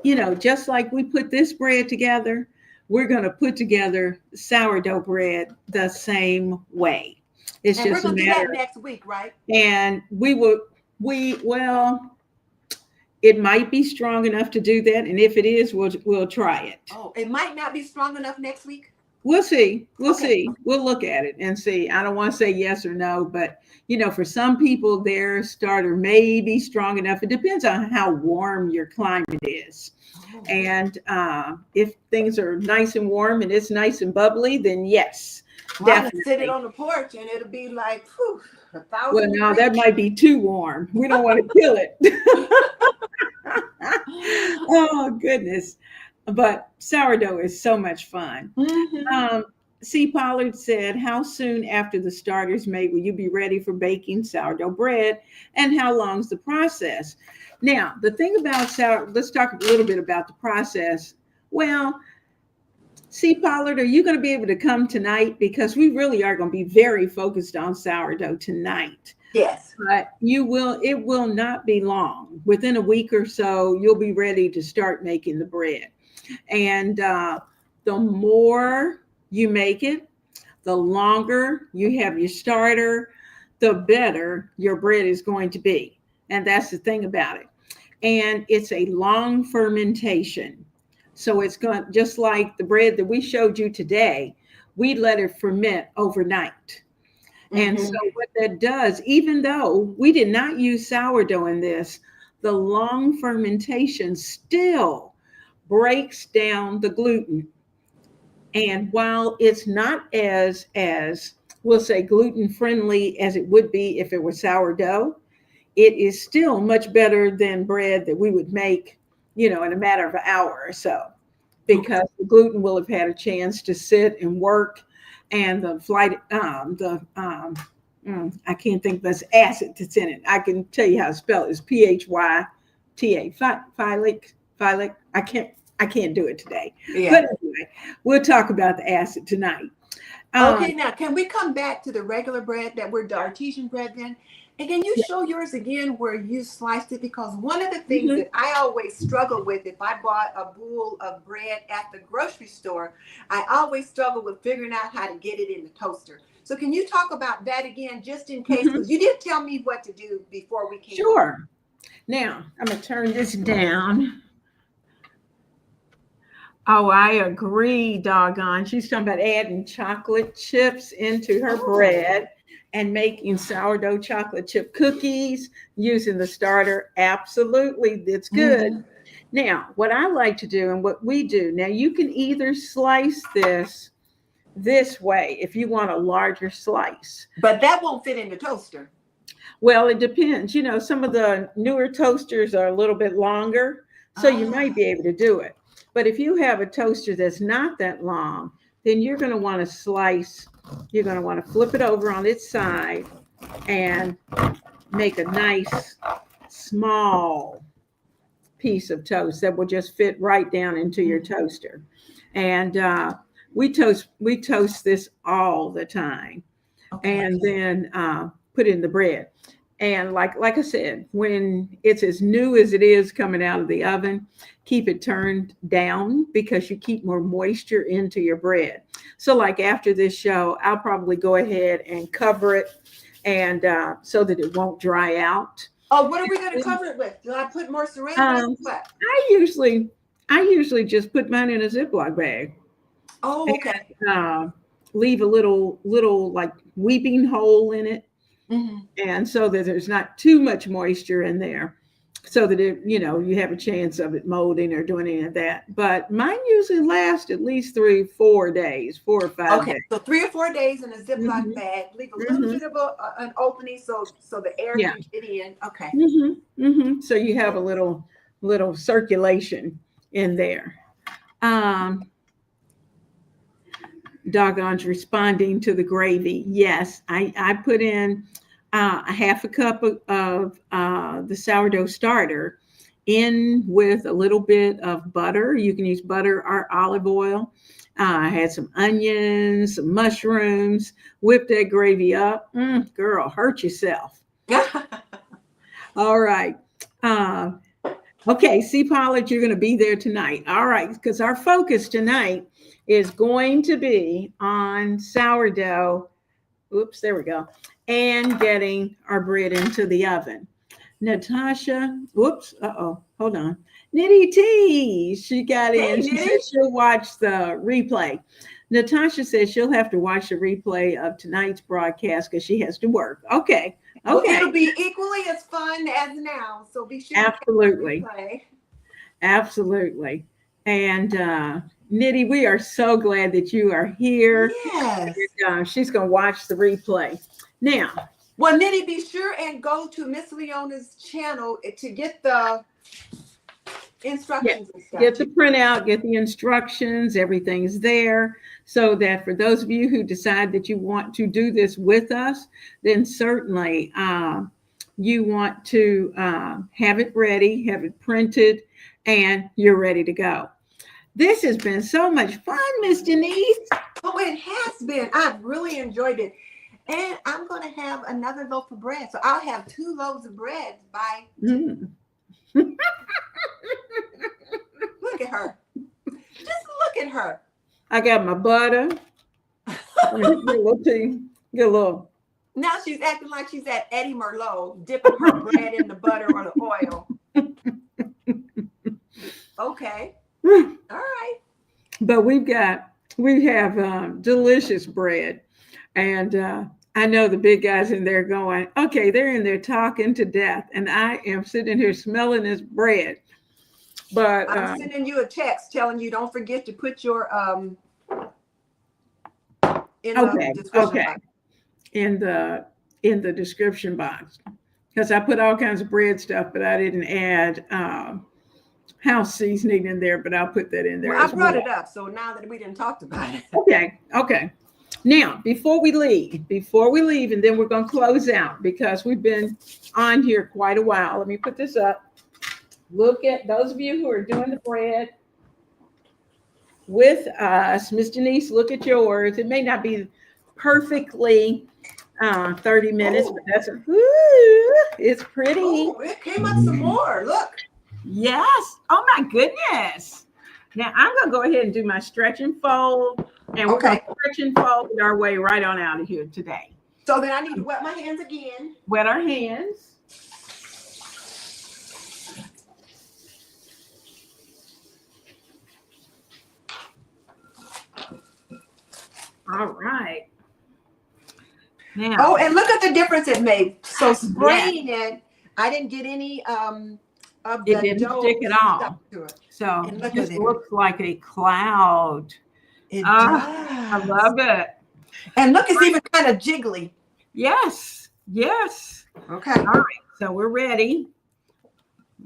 just like we put this bread together, we're going to put together sourdough bread the same way. It's And we're just a gonna do that matter, next week, right? and well, it might be strong enough to do that, and if it is, we'll try it. Oh, it might not be strong enough next week. We'll see. We'll Okay. see. We'll look at it and see. I don't want to say yes or no, but for some people, their starter may be strong enough. It depends on how warm your climate is. Oh. And if things are nice and warm and it's nice and bubbly, then yes, Well, I'm gonna definitely. sit it on the porch and it'll be like, whew, 1,000 Well, no, degrees. that might be too warm. We don't want to kill it. Oh, goodness. But sourdough is so much fun. Mhm. C. Pollard said, how soon after the starter's made will you be ready for baking sourdough bread? And how long's the process? Now, the thing about let's talk a little bit about the process. Well, C. Pollard, are you going to be able to come tonight? Because we really are going to be very focused on sourdough tonight. Yes. But it will not be long. Within a week or so, you'll be ready to start making the bread. And the more you make it, the longer you have your starter, the better your bread is going to be. And that's the thing about it. And it's a long fermentation. So it's going just like the bread that we showed you today, we let it ferment overnight. And so what that does, even though we did not use sourdough in this, the long fermentation still breaks down the gluten. And while it's not as we'll say gluten friendly as it would be if it were sourdough, it is still much better than bread that we would make, in a matter of an hour or so, because the gluten will have had a chance to sit and work, and the I can't think of this acid that's in it. I can tell you how to spell it. It's PHYTA, phylic. I can't do it today. Yeah. But anyway, we'll talk about the acid tonight. Okay, now can we come back to the regular bread that we're the artisan bread then? And can you show yours again where you sliced it? Because one of the things that I always struggle with if I bought a boule of bread at the grocery store, I always struggle with figuring out how to get it in the toaster. So can you talk about that again, just in case? Because you did tell me what to do before we came. Sure. Now, I'm going to turn this down. Oh, I agree, doggone. She's talking about adding chocolate chips into her bread and making sourdough chocolate chip cookies using the starter. Absolutely, that's good. Now, what I like to do and what we do, now you can either slice this way if you want a larger slice. But that won't fit in the toaster. Well, it depends. Some of the newer toasters are a little bit longer, so you might be able to do it. But if you have a toaster that's not that long, then you're going to want to slice. You're going to want to flip it over on its side and make a nice small piece of toast that will just fit right down into your toaster. And we toast this all the time, and then put in the bread. And like I said, when it's as new as it is coming out of the oven, keep it turned down because you keep more moisture into your bread. So like after this show, I'll probably go ahead and cover it and so that it won't dry out. Oh, what are we going to cover it with? Do I put more saran wrap? What? I usually just put mine in a Ziploc bag. Oh, okay. And, leave a little like weeping hole in it. And so that there's not too much moisture in there, so that you have a chance of it molding or doing any of that. But mine usually lasts at least 3-4 days, 4 or 5 days. So 3 or 4 days in a Ziploc bag. Leave a little bit of an opening so the air can get in. Okay. So you have a little circulation in there. Doggone's responding to the gravy. Yes, I put in a half a cup of the sourdough starter in with a little bit of butter. You can use butter or olive oil. I had some onions, some mushrooms, whipped that gravy up. Girl, hurt yourself. All right. Uh, okay, C. Pollard, you're going to be there tonight. All right, because our focus tonight is going to be on sourdough. Oops, there we go. And getting our bread into the oven. Natasha, whoops, hold on. Nitty T, she got in. She said she'll watch the replay. Natasha says she'll have to watch the replay of tonight's broadcast because she has to work. Okay. Well, it'll be equally as fun as now, so be sure. Absolutely. Absolutely. And Nitty, we are so glad that you are here. Yes. And, she's going to watch the replay. Now. Well, Nitty, be sure and go to Miss Leona's channel to get the instructions and stuff. Get the printout, get the instructions, everything's there. So that for those of you who decide that you want to do this with us, then certainly you want to have it ready, have it printed, and you're ready to go. This has been so much fun, Miss Denise. Oh, it has been. I've really enjoyed it. And I'm going to have another loaf of bread. So I'll have 2 loaves of bread by. Look at her. Just look at her. I got my butter. Get a little. Now she's acting like she's at Eddie Merlot, dipping her bread in the butter or the oil. Okay. All right. But we have delicious bread. And I know the big guys in there going, okay, they're in there talking to death. And I am sitting here smelling this bread. But I'm sending you a text telling you don't forget to put your in the description box, because I put all kinds of bread stuff, but I didn't add house seasoning in there, but I'll put that in there. Well, I brought it up, so now that we didn't talk about it. Okay. Now, before we leave, and then we're going to close out because we've been on here quite a while. Let me put this up. Look at those of you who are doing the bread with us. Miss Denise, look at yours. It may not be perfectly 30 minutes, but that's it's pretty. Oh, it came up some more. Look. Yes. Oh my goodness. Now I'm going to go ahead and do my stretch and fold, and we're going to stretch and fold our way right on out of here today. So then I need to wet my hands again. Wet our hands. All right. Now. Oh, and look at the difference it made. So spraying it, I didn't get any of the it didn't dough stick at all. So it just looks like a cloud. It does. I love it. And look, it's even kind of jiggly. Yes. Okay. All right. So we're ready.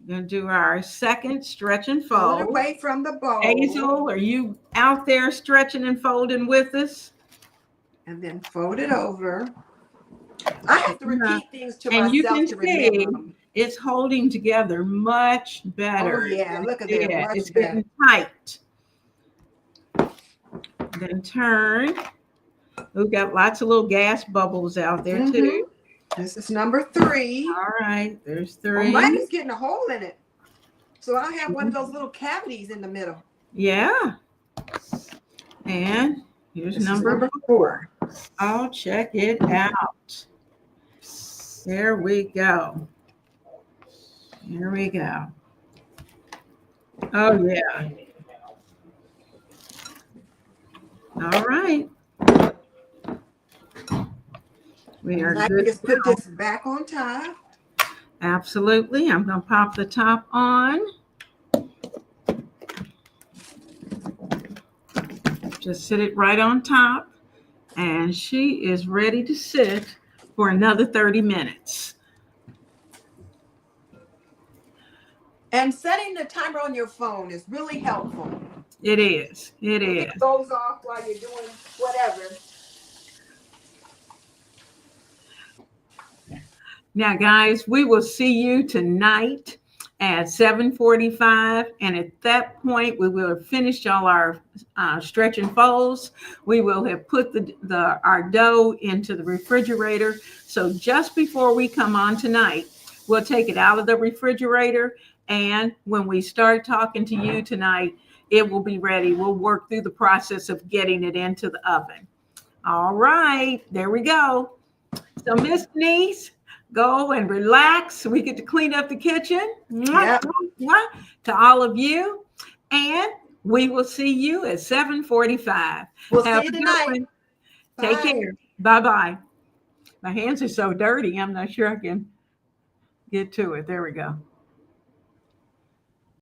We're going to do our second stretch and fold. Pull it away from the bowl. Hazel, are you out there stretching and folding with us? And then fold it over. I have to repeat things to myself. And you can to remember. It's holding together much better. Oh, yeah. Look at that. It's getting tight. Then turn. We've got lots of little gas bubbles out there too. This is number 3. All right, there's 3. Oh, mine is getting a hole in it. So I have one of those little cavities in the middle. Yeah. And here's number 4. Oh, check it out. There we go. Here we go. Oh, yeah. All right. We are good. Just put this back on top. Absolutely. I'm going to pop the top on. Just sit it right on top. And she is ready to sit for another 30 minutes. And setting the timer on your phone is really helpful. It is. It goes off while you're doing whatever. Now, guys, we will see you tonight at 7:45, and at that point we will have finished all our stretch and folds. We will have put our dough into the refrigerator. So just before we come on tonight, we'll take it out of the refrigerator, and when we start talking to you tonight, it will be ready. We'll work through the process of getting it into the oven. All right, there we go. So Miss Denise, go and relax. We get to clean up the kitchen. Yep. To all of you. And we will see you at 7:45. We'll see you tonight. Take Bye. care. Bye-bye. My hands are so dirty. I'm not sure I can get to it. There we go.